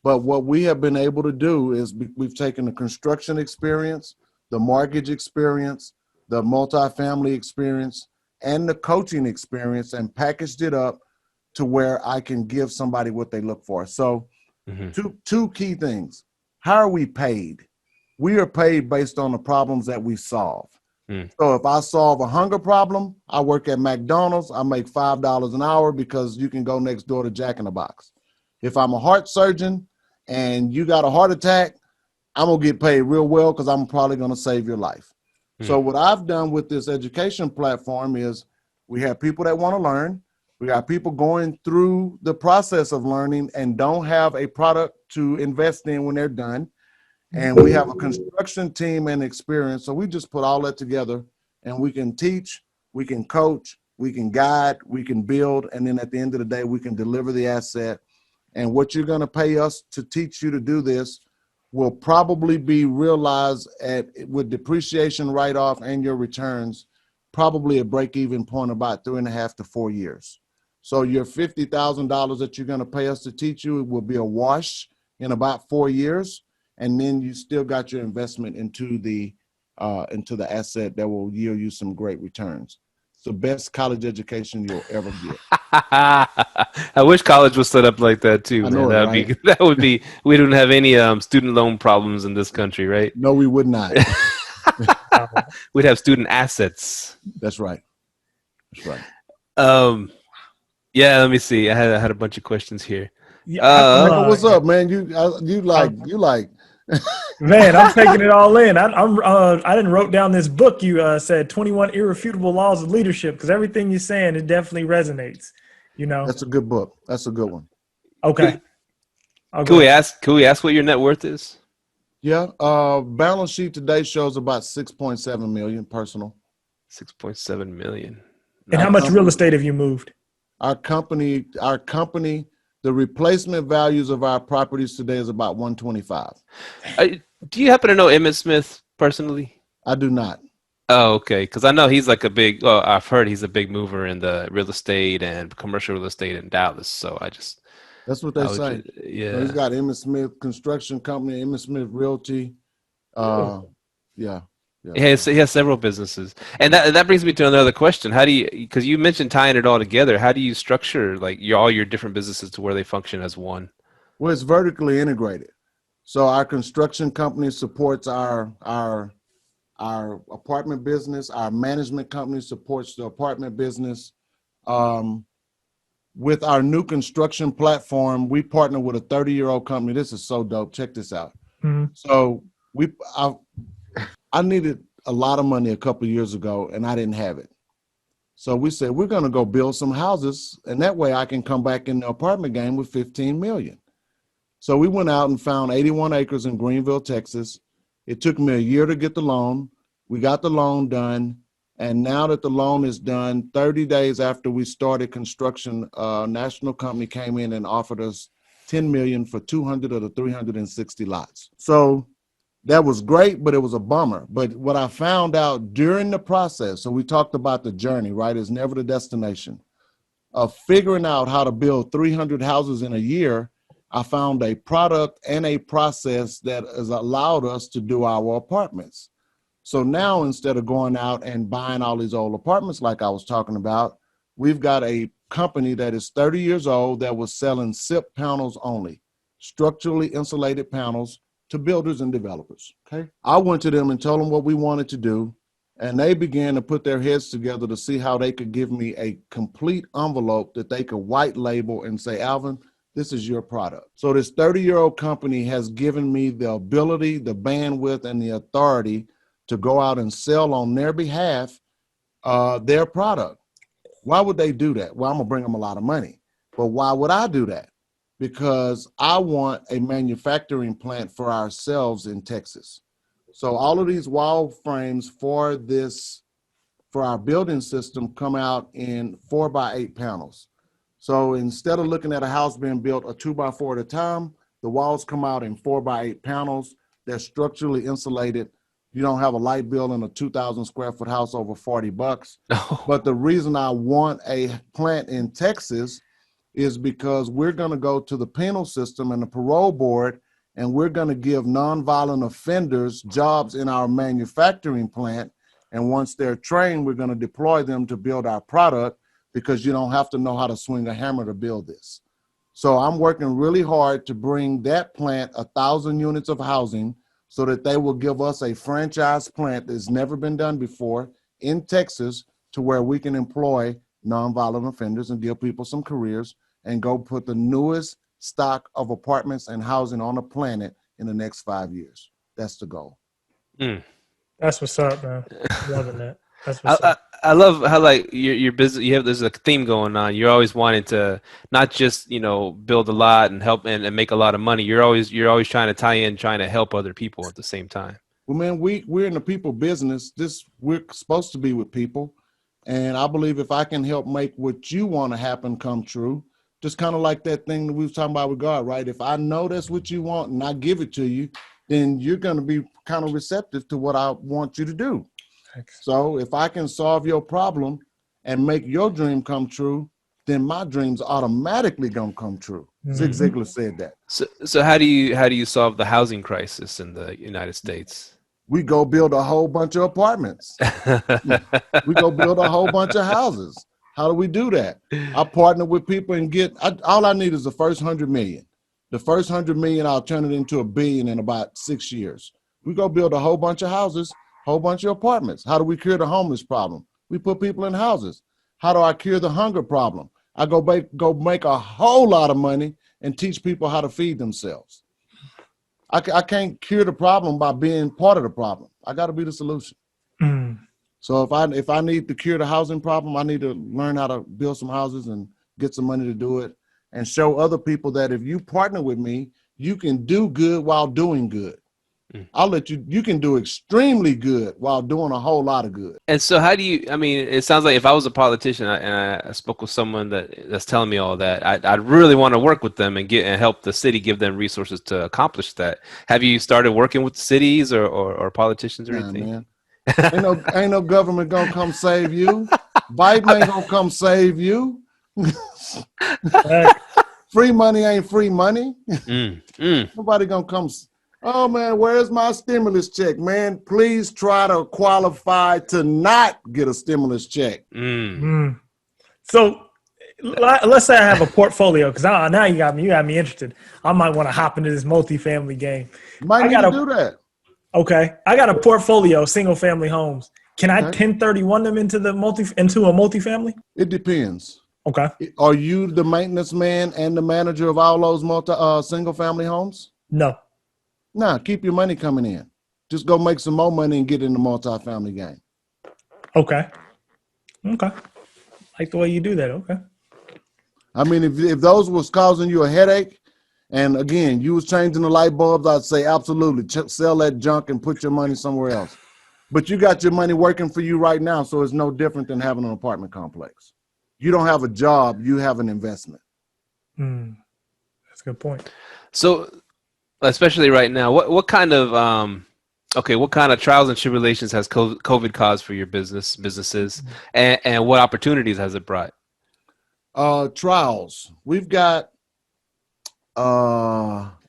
But what we have been able to do is we've taken the construction experience, the mortgage experience, the multifamily experience, and the coaching experience, and packaged it up to where I can give somebody what they look for. So two key things. How are we paid? We are paid based on the problems that we solve. So if I solve a hunger problem, I work at McDonald's, I make $5 an hour because you can go next door to Jack in the Box. If I'm a heart surgeon and you got a heart attack, I'm going to get paid real well because I'm probably going to save your life. So what I've done with this education platform is we have people that want to learn. We got people going through the process of learning and don't have a product to invest in when they're done. And we have a construction team and experience. So we just put all that together, and we can teach, we can coach, we can guide, we can build. And then at the end of the day, we can deliver the asset. And what you're going to pay us to teach you to do this will probably be realized with depreciation write-off and your returns, probably a break-even point about 3.5 to 4 years. So your $50,000 that you're going to pay us to teach you will be a wash in about 4 years. And then you still got your investment into the asset that will yield you some great returns. It's the best college education you'll ever get. I wish college was set up like that too, man. That would be. We don't have any student loan problems in this country, right? No, we would not. We'd have student assets. That's right. That's right. Yeah. Let me see. I had a bunch of questions here. What's up, man? You like. Man, I'm taking it all in. I didn't wrote down this book you said, 21 Irrefutable Laws of Leadership, because everything you're saying, it definitely resonates. You know, that's a good book. That's a good one. Okay. Can we ask what your net worth is? Yeah. Balance sheet today shows about 6.7 million personal. 6.7 million. And how much real estate have you moved? Our company, the replacement values of our properties today is about 125. Do you happen to know Emmett Smith personally? I do not. Oh, okay. Because I know he's like I've heard he's a big mover in the real estate and commercial real estate in Dallas. So that's what they say. Yeah. So he's got Emmett Smith Construction Company, Emmett Smith Realty. Yeah. He has several businesses, and that brings me to another question. How do you, because you mentioned tying it all together, how do you structure like all your different businesses to where they function as one? Well, it's vertically integrated. So our construction company supports our apartment business. Our management company supports the apartment business. With our new construction platform, we partner with a 30-year-old company. This is so dope. Check this out. Mm-hmm. So I needed a lot of money a couple of years ago, and I didn't have it. So we said, we're going to go build some houses, and that way I can come back in the apartment game with $15 million. So we went out and found 81 acres in Greenville, Texas. It took me a year to get the loan. We got the loan done. And now that the loan is done, 30 days after we started construction, a national company came in and offered us $10 million for 200 of the 360 lots. So that was great, but it was a bummer. But what I found out during the process, so we talked about the journey, right? It's never the destination. Of figuring out how to build 300 houses in a year, I found a product and a process that has allowed us to do our apartments. So now, instead of going out and buying all these old apartments like I was talking about, we've got a company that is 30 years old that was selling SIP panels only, structurally insulated panels to builders and developers, okay? I went to them and told them what we wanted to do, and they began to put their heads together to see how they could give me a complete envelope that they could white label and say, Alvin, this is your product. So this 30-year-old company has given me the ability, the bandwidth, and the authority to go out and sell on their behalf their product. Why would they do that? Well, I'm gonna bring them a lot of money. But why would I do that? Because I want a manufacturing plant for ourselves in Texas. So all of these wall frames for our building system come out in 4x8 panels. So instead of looking at a house being built a 2x4 at a time, the walls come out in 4x8 panels. They're structurally insulated. You don't have a light bill in a 2,000 square foot house over $40. Oh. But the reason I want a plant in Texas is because we're going to go to the penal system and the parole board, and we're going to give nonviolent offenders jobs in our manufacturing plant. And once they're trained, we're going to deploy them to build our product, because you don't have to know how to swing a hammer to build this. So I'm working really hard to bring that plant 1,000 units of housing so that they will give us a franchise plant that's never been done before in Texas, to where we can employ nonviolent offenders and give people some careers and go put the newest stock of apartments and housing on the planet in the next 5 years. That's the goal. Mm. That's what's up, man. Loving that. That's what's up. I love how like your business, there's a theme going on. You're always wanting to not just, build a lot and help and make a lot of money. You're always trying to tie in, trying to help other people at the same time. Well, man, we're in the people business. We're supposed to be with people. And I believe if I can help make what you want to happen come true, just kind of like that thing that we were talking about with God, right? If I know that's what you want and I give it to you, then you're going to be kind of receptive to what I want you to do. So if I can solve your problem and make your dream come true, then my dream's automatically gonna come true. Mm-hmm. Zig Ziglar said that. So how do you solve the housing crisis in the United States? We go build a whole bunch of apartments. We go build a whole bunch of houses. How do we do that? I partner with people and all I need is the first 100 million. The first 100 million, I'll turn it into $1 billion in about 6 years. We go build a whole bunch of houses, whole bunch of apartments. How do we cure the homeless problem? We put people in houses. How do I cure the hunger problem? I go make a whole lot of money and teach people how to feed themselves. I can't cure the problem by being part of the problem. I got to be the solution. Mm. So if I need to cure the housing problem, I need to learn how to build some houses and get some money to do it, and show other people that if you partner with me, you can do good while doing good. I'll let you can do extremely good while doing a whole lot of good. And so how do you, it sounds like if I was a politician and I spoke with someone that's telling me all that, I'd really want to work with them and help the city, give them resources to accomplish that. Have you started working with cities or politicians or anything? Man. Ain't no government gonna come save you. Biden ain't gonna come save you. Free money ain't free money. Nobody gonna come Oh man, where's my stimulus check? Man, please try to qualify to not get a stimulus check. So let's say I have a portfolio, because now you got me interested. I might want to hop into this multifamily game. You might need to do that. Okay, I got a portfolio, single family homes. Can I Okay. 1031 them into a multifamily? It depends. Okay. Are you the maintenance man and the manager of all those single family homes? No. Nah, keep your money coming in. Just go make some more money and get in the multifamily game. Okay. Like the way you do that. Okay. I mean, if those was causing you a headache, and again, you was changing the light bulbs, I'd say absolutely sell that junk and put your money somewhere else. But you got your money working for you right now, so it's no different than having an apartment complex. You don't have a job, you have an investment. That's a good point. So, especially right now, what kind of what kind of trials and tribulations has COVID caused for your businesses, and what opportunities has it brought? Trials. We've got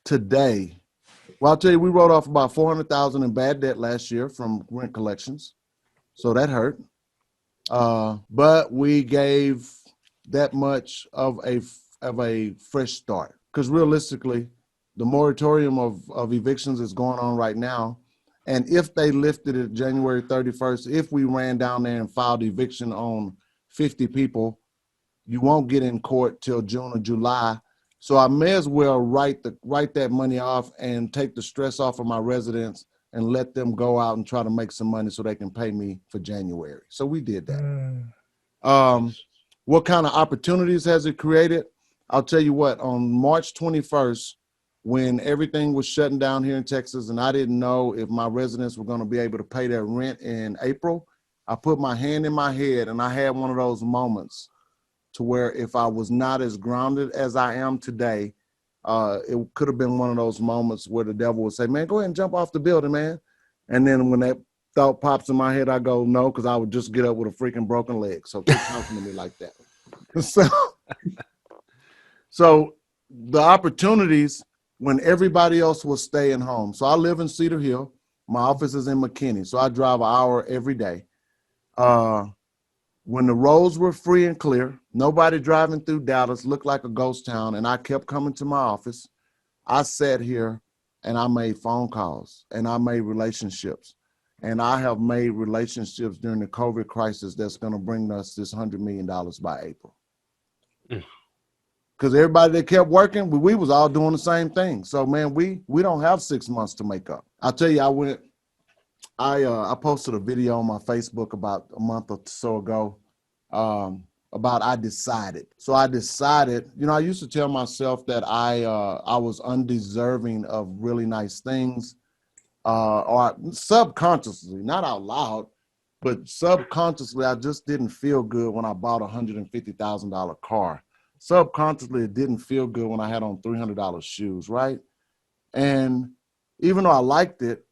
today. Well, I'll tell you, we wrote off about $400,000 in bad debt last year from rent collections, so that hurt. But we gave that much of a fresh start, because realistically, the moratorium of evictions is going on right now. And if they lifted it January 31st, if we ran down there and filed eviction on 50 people, you won't get in court till June or July. So I may as well write that money off and take the stress off of my residents and let them go out and try to make some money so they can pay me for January. So we did that. What kind of opportunities has it created? I'll tell you what, on March 21st, when everything was shutting down here in Texas and I didn't know if my residents were going to be able to pay their rent in April, I put my hand in my head and I had one of those moments to where if I was not as grounded as I am today, it could have been one of those moments where the devil would say, man, go ahead and jump off the building, man. And then when that thought pops in my head, I go, no, because I would just get up with a freaking broken leg. So keep talking to me like that. So the opportunities when everybody else was staying home. So I live in Cedar Hill. My office is in McKinney. So I drive an hour every day. When the roads were free and clear, nobody driving through Dallas, looked like a ghost town, and I kept coming to my office, I sat here and I made phone calls and I made relationships. And I have made relationships during the COVID crisis that's going to bring us this $100 million by April. Because everybody that kept working, we was all doing the same thing. So, man, we don't have 6 months to make up. I'll tell you, I posted a video on my Facebook about a month or so ago about I decided. So I decided, I used to tell myself that I was undeserving of really nice things, or subconsciously, not out loud, but subconsciously, I just didn't feel good when I bought a $150,000 car. Subconsciously, it didn't feel good when I had on $300 shoes, right? And even though I liked it,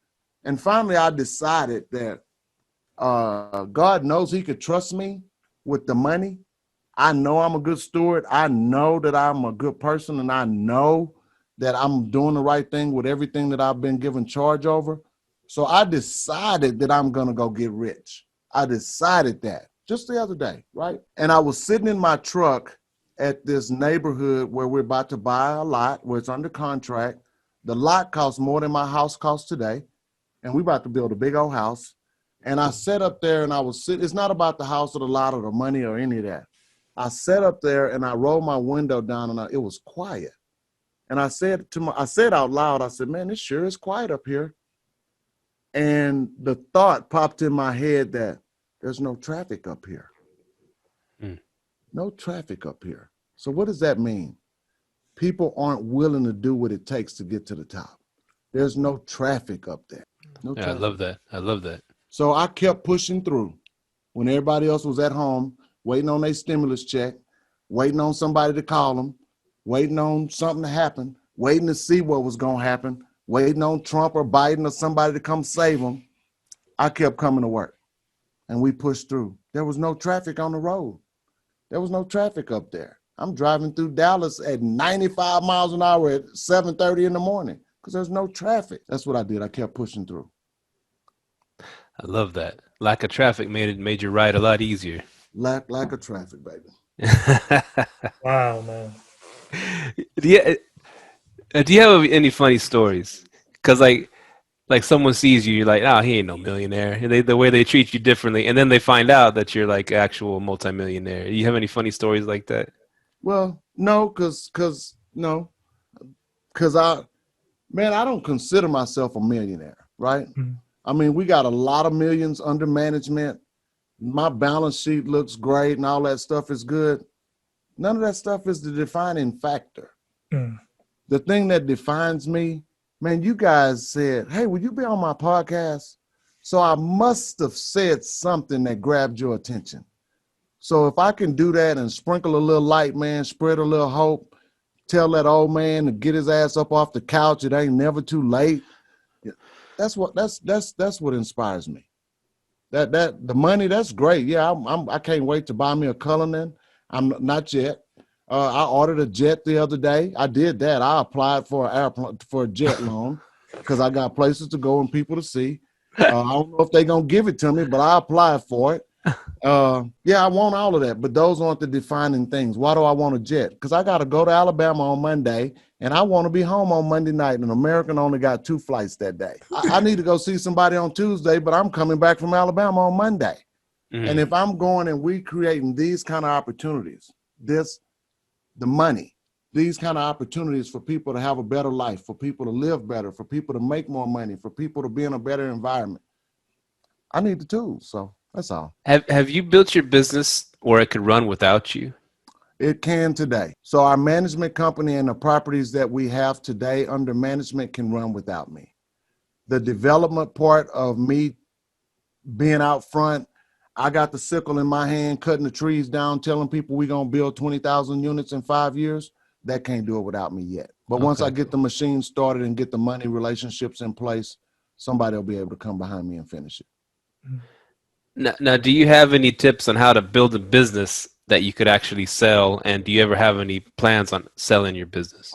and finally I decided that God knows he could trust me with the money. I know I'm a good steward. I know that I'm a good person, and I know that I'm doing the right thing with everything that I've been given charge over. So I decided that I'm going to go get rich. I decided that just the other day, right? And I was sitting in my truck at this neighborhood where we're about to buy a lot, where it's under contract. The lot costs more than my house costs today. And we're about to build a big old house. And I sat up there and I was sitting. It's not about the house or the lot or the money or any of that. I sat up there and I rolled my window down and it was quiet. And I said out loud, I said, man, it sure is quiet up here. And the thought popped in my head that there's no traffic up here. No traffic up here. So what does that mean? People aren't willing to do what it takes to get to the top. There's no traffic up there. No traffic. I love that. So I kept pushing through when everybody else was at home, waiting on their stimulus check, waiting on somebody to call them, waiting on something to happen, waiting to see what was going to happen, waiting on Trump or Biden or somebody to come save them. I kept coming to work and we pushed through. There was no traffic on the road. There was no traffic up there. I'm driving through Dallas at 95 miles an hour at 7:30 in the morning because there's no traffic. That's what I did. I kept pushing through. I love that. Lack of traffic made your ride a lot easier. Lack of traffic, baby. Wow, man. Do you have any funny stories? Because like someone sees you, you're like, oh, he ain't no millionaire. And the way they treat you differently, and then they find out that you're like actual multimillionaire. Do you have any funny stories like that? Well, no, because I don't consider myself a millionaire, right? Mm-hmm. I mean, we got a lot of millions under management. My balance sheet looks great and all that stuff is good. None of that stuff is the defining factor. Mm. The thing that defines me, man, you guys said, hey, will you be on my podcast? So I must have said something that grabbed your attention. So if I can do that and sprinkle a little light, man, spread a little hope, tell that old man to get his ass up off the couch, it ain't never too late. That's what inspires me. That the money, that's great. Yeah, I can't wait to buy me a Cullinan. I'm not yet. I ordered a jet the other day. I did that. I applied for a jet loan because I got places to go and people to see. I don't know if they're gonna give it to me, but I applied for it. Yeah, I want all of that, but those aren't the defining things. Why do I want a jet? Because I got to go to Alabama on Monday, and I want to be home on Monday night, and American only got 2 flights that day. I need to go see somebody on Tuesday, but I'm coming back from Alabama on Monday. Mm-hmm. And if I'm going and we creating these kind of opportunities, the money, these kind of opportunities for people to have a better life, for people to live better, for people to make more money, for people to be in a better environment, I need the tools. So that's all. Have you built your business where it could run without you? It can today. So our management company and the properties that we have today under management can run without me. The development part of me being out front, I got the sickle in my hand, cutting the trees down, telling people we're going to build 20,000 units in 5 years. That can't do it without me yet. But once I get the machine started and get the money relationships in place, somebody will be able to come behind me and finish it. Now, do you have any tips on how to build a business that you could actually sell? And do you ever have any plans on selling your business?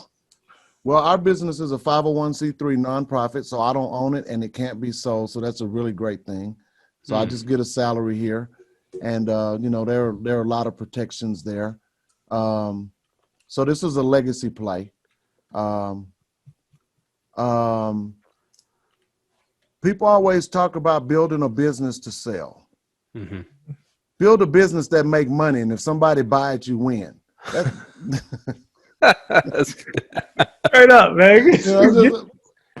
Well, our business is a 501c3 nonprofit, so I don't own it and it can't be sold. So that's a really great thing. So I just get a salary here, and there are a lot of protections there. So this is a legacy play. People always talk about building a business to sell. Mm-hmm. Build a business that make money, and if somebody buy it, you win. That's good. Straight up, man.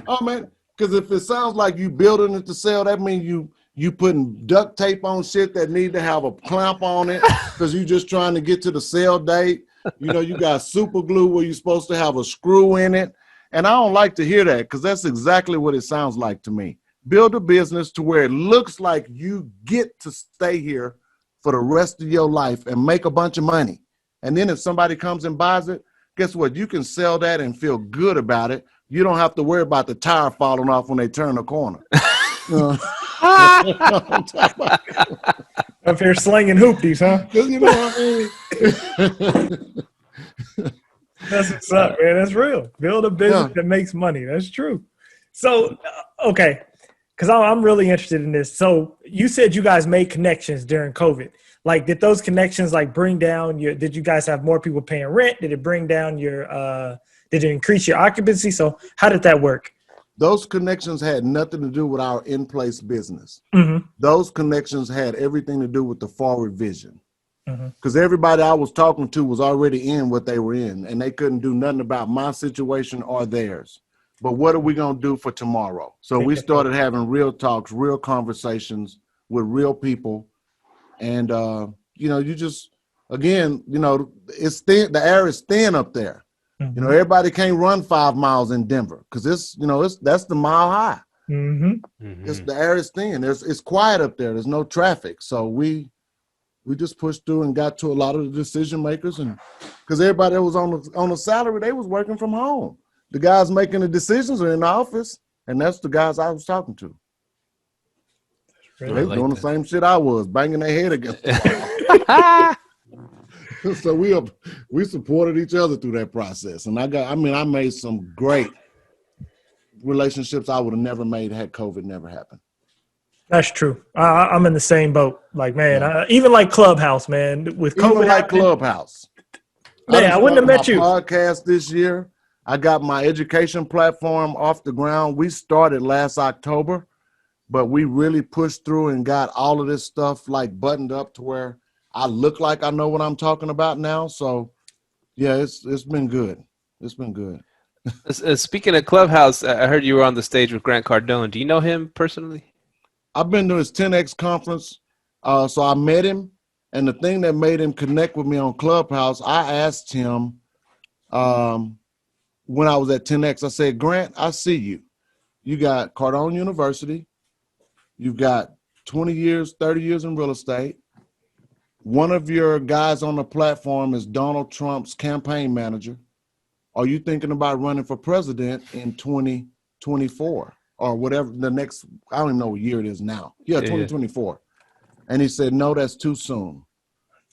Oh man, because if it sounds like you building it to sell, that means you putting duct tape on shit that need to have a clamp on it because you just trying to get to the sale date. You got super glue where you're supposed to have a screw in it. And I don't like to hear that because that's exactly what it sounds like to me. Build a business to where it looks like you get to stay here for the rest of your life and make a bunch of money. And then if somebody comes and buys it, guess what? You can sell that and feel good about it. You don't have to worry about the tire falling off when they turn the corner. Up here slinging hoopties, huh? You know what I mean? That's what's up, man. That's real. Build a business that makes money. That's true. So, okay, because I'm really interested in this. So you said you guys made connections during COVID. Like, did those connections bring down did you guys have more people paying rent? Did it bring down did it increase your occupancy? So how did that work? Those connections had nothing to do with our in-place business. Mm-hmm. Those connections had everything to do with the forward vision. Because everybody I was talking to was already in what they were in, and they couldn't do nothing about my situation or theirs. But what are we going to do for tomorrow? So we started having real talks, real conversations with real people. And, you just, again, it's thin, the air is thin up there. Mm-hmm. Everybody can't run 5 miles in Denver because that's the mile high. Mm-hmm. The air is thin. It's quiet up there. There's no traffic. So we just pushed through and got to a lot of the decision makers, and because everybody that was on a salary, they was working from home. The guys making the decisions are in the office, and that's the guys I was talking to. They were doing the same shit I was, banging their head against the wall. So we supported each other through that process, and I made some great relationships I would have never made had COVID never happened. That's true. I'm in the same boat. Like, man, even like Clubhouse, man, with COVID Even like happening, Clubhouse. man, I wouldn't have met you. Podcast this year. I got my education platform off the ground. We started last October, but we really pushed through and got all of this stuff like buttoned up to where I look like I know what I'm talking about now. So, yeah, it's been good. It's been good. Speaking of Clubhouse, I heard you were on the stage with Grant Cardone. Do you know him personally? I've been to his 10X conference, so I met him. And the thing that made him connect with me on Clubhouse, I asked him when I was at 10X, I said, Grant, I see you. You got Cardone University. You've got 20 years, 30 years in real estate. One of your guys on the platform is Donald Trump's campaign manager. Are you thinking about running for president in 2024 or whatever the next, I don't even know what year it is now. Yeah, 2024. And he said, no, that's too soon.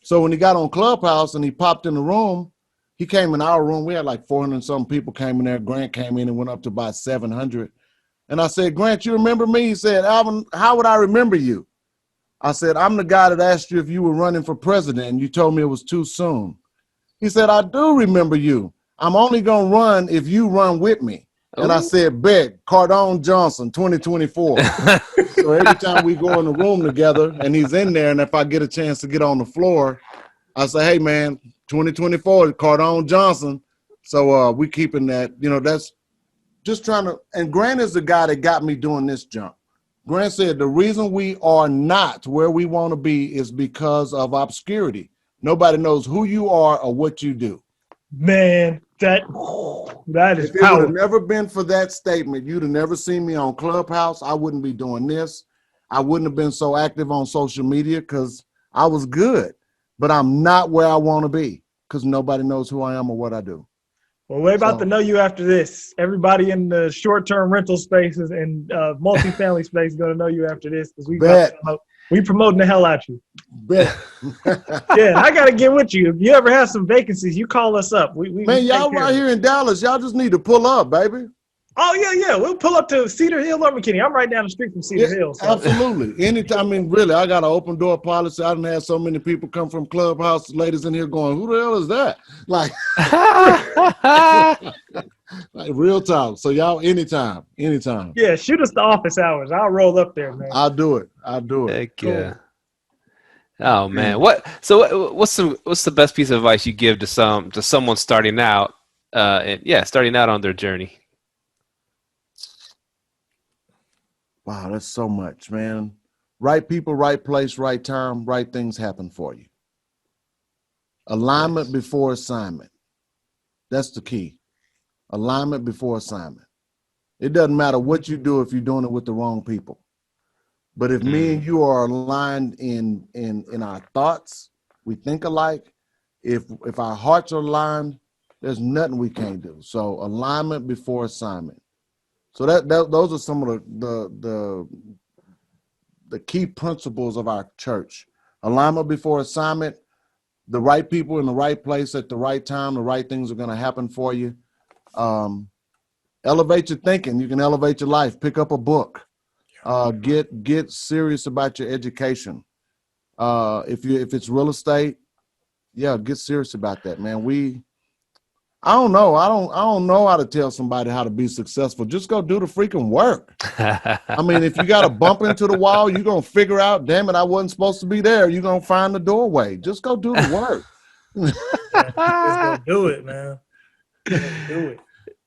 So when he got on Clubhouse and he popped in the room, he came in our room. We had like 400 and some people came in there. Grant came in and went up to about 700. And I said, Grant, you remember me? He said, Alvin, how would I remember you? I said, I'm the guy that asked you if you were running for president and you told me it was too soon. He said, I do remember you. I'm only going to run if you run with me. And I said, bet, Cardone Johnson, 2024. So every time we go in the room together and he's in there, and if I get a chance to get on the floor, I say, hey, man, 2024, Cardone Johnson. So we keeping that, that's just trying to, and Grant is the guy that got me doing this jump. Grant said the reason we are not where we want to be is because of obscurity. Nobody knows who you are or what you do. Man, that is if it would have never been for that statement, you'd have never seen me on Clubhouse. I wouldn't be doing this. I wouldn't have been so active on social media because I was good, but I'm not where I want to be because nobody knows who I am or what I do. Well, we're about to know you after this. Everybody in the short-term rental spaces and multifamily space is going to know you after this because we promoting the hell out you. Bet. Yeah, I got to get with you. If you ever have some vacancies, you call us up. Man, y'all right here in Dallas. Y'all just need to pull up, baby. Oh, yeah. We'll pull up to Cedar Hill or McKinney. I'm right down the street from Cedar Hill. So. Absolutely. Anytime, really, I got an open door policy. I didn't have so many people come from Clubhouse, ladies in here going, who the hell is that? Like, like real talk. So y'all, anytime. Yeah, shoot us the office hours. I'll roll up there, man. I'll do it. Heck yeah. Cool. Oh man, what's the best piece of advice you give to someone starting out, starting out on their journey? Wow, that's so much, man. Right people, right place, right time, right things happen for you. Alignment before assignment. That's the key. Alignment before assignment. It doesn't matter what you do if you're doing it with the wrong people. But if me and you are aligned in our thoughts, we think alike. If our hearts are aligned, there's nothing we can't do. So alignment before assignment. So those are some of the key principles of our church. Alignment before assignment, the right people in the right place at the right time, the right things are going to happen for you. Elevate your thinking. You can elevate your life. Pick up a book. Get serious about your education. If it's real estate, get serious about that, man. I don't know how to tell somebody how to be successful. Just go do the freaking work. I mean, if you got to bump into the wall, you're going to figure out, damn it, I wasn't supposed to be there. You're going to find the doorway. Just go do the work. Just go do it, man. Do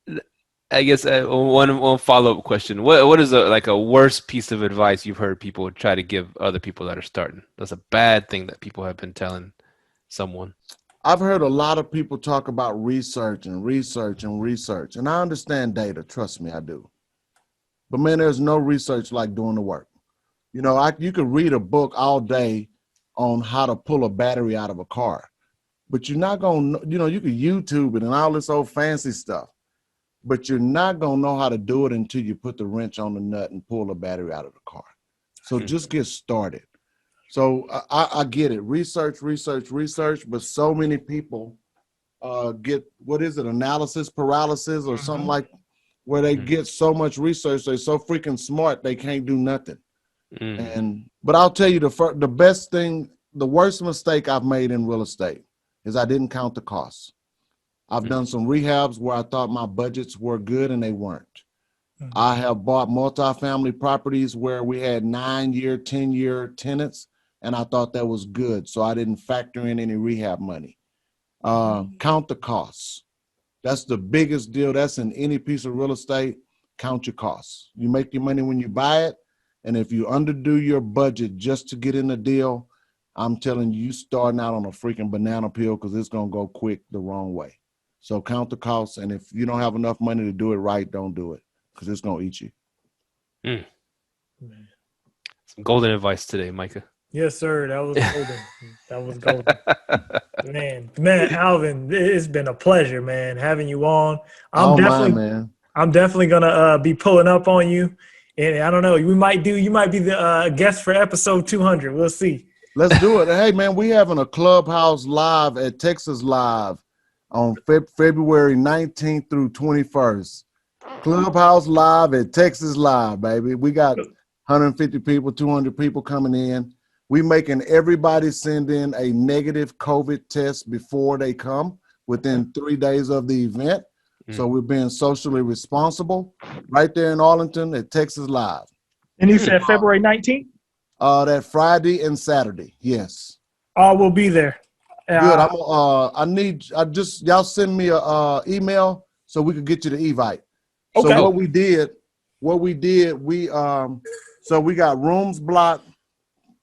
it. I guess one follow-up question. What is a worst piece of advice you've heard people try to give other people that are starting? That's a bad thing that people have been telling someone. I've heard a lot of people talk about research. And I understand data. Trust me, I do. But man, there's no research like doing the work. You could read a book all day on how to pull a battery out of a car, but you're not going to, you could YouTube it and all this old fancy stuff, but you're not going to know how to do it until you put the wrench on the nut and pull the battery out of the car. So just get started. So I get it. Research, but so many people get, analysis paralysis or something like, where they get so much research. They're so freaking smart, they can't do nothing. But I'll tell you the best thing, the worst mistake I've made in real estate is I didn't count the costs. I've done some rehabs where I thought my budgets were good and they weren't. I have bought multifamily properties where we had 9-year, 10-year tenants, and I thought that was good. So I didn't factor in any rehab money. Count the costs. That's the biggest deal. That's in any piece of real estate. Count your costs. You make your money when you buy it. And if you underdo your budget just to get in the deal, I'm telling you, starting out on a freaking banana peel because it's going to go quick the wrong way. So count the costs. And if you don't have enough money to do it right, don't do it because it's going to eat you. Some golden advice today, Myka. Yes, sir. That was golden. That was golden. Man, Alvin, it's been a pleasure, man, having you on. I'm definitely gonna be pulling up on you, and I don't know, you might be the guest for episode 200. We'll see. Let's do it. Hey, man, we having a Clubhouse Live at Texas Live on February 19th through 21st. Clubhouse Live at Texas Live, baby. We got 150 people, 200 people coming in. We making everybody send in a negative COVID test before they come within 3 days of the event. So we're being socially responsible right there in Arlington at Texas Live. And you said February 19th? That Friday and Saturday. Yes. We'll be there. Good. Y'all send me a email so we could get you the Evite. Okay. So what we did, so we got rooms blocked.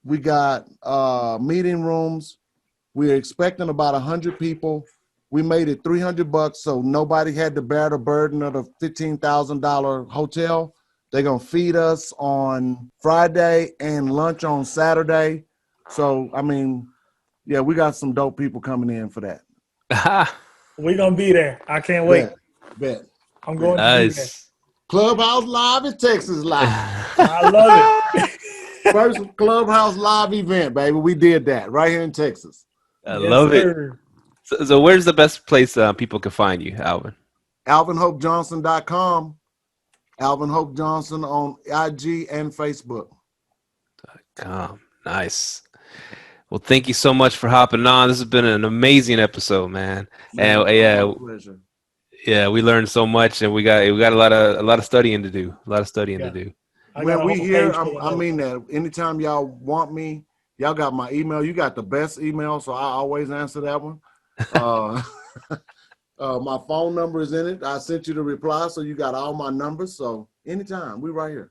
We got meeting rooms. We're expecting about 100 people. We made it $300, so nobody had to bear the burden of the $15,000 hotel. They're going to feed us on Friday and lunch on Saturday. So, I mean, yeah, we got some dope people coming in for that. We're going to be there. I can't wait. Bet. I'm going to be there. Clubhouse Live at Texas Live. I love it. First Clubhouse Live event, baby. We did that right here in Texas. I love it. So where's the best place people can find you, Alvin? AlvinHopeJohnson.com. Alvin Hope Johnson on IG and Facebook. Nice. Well, thank you so much for hopping on. This has been an amazing episode, man. And pleasure. Yeah, we learned so much, and we got a lot of studying to do. To do. When we here, I mean that. Anytime y'all want me, y'all got my email. You got the best email, so I always answer that one. My phone number is in it. I sent you the reply, so you got all my numbers. So anytime, we right here.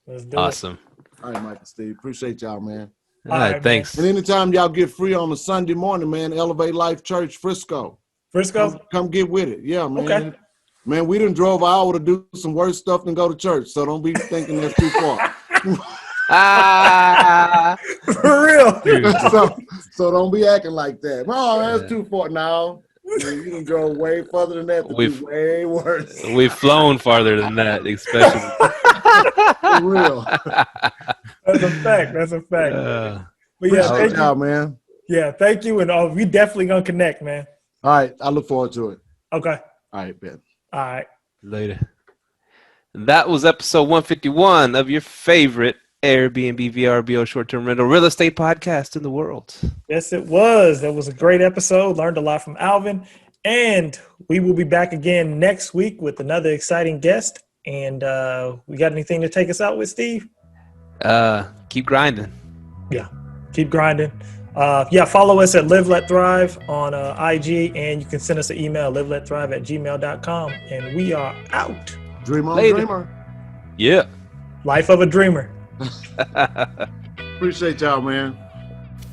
Let's do awesome. It. All right, Myka, Steve. Appreciate y'all, man. All right, thanks. And anytime y'all get free on a Sunday morning, man, Elevate Life Church, Frisco. Come get with it. Yeah, man. Okay. Man, we done drove an hour to do some worse stuff than go to church, so don't be thinking that's too far. For real. So don't be acting like that. Oh, that's too far now. You can go way further than that. Way worse. We've flown farther than that, especially. For real. That's a fact. But yeah, thank you, man. Yeah, thank you, and we definitely gonna connect, man. All right, I look forward to it. Okay. All right, Ben. All right. Later. That was episode 151 of your favorite Airbnb VRBO short-term rental real estate podcast in the world. Yes, it was. That was a great episode. Learned a lot from Alvin. And we will be back again next week with another exciting guest. And we got anything to take us out with, Steve? Keep grinding. Yeah, keep grinding. Follow us at Live Let Thrive on IG, and you can send us an email, liveletthrive@gmail.com. And we are out. Dream on, dreamer. Yeah. Life of a dreamer. Appreciate y'all, man.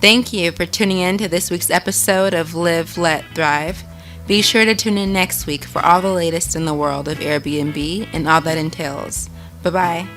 Thank you for tuning in to this week's episode of Live, Let, Thrive. Be sure to tune in next week for all the latest in the world of Airbnb and all that entails. Bye-bye.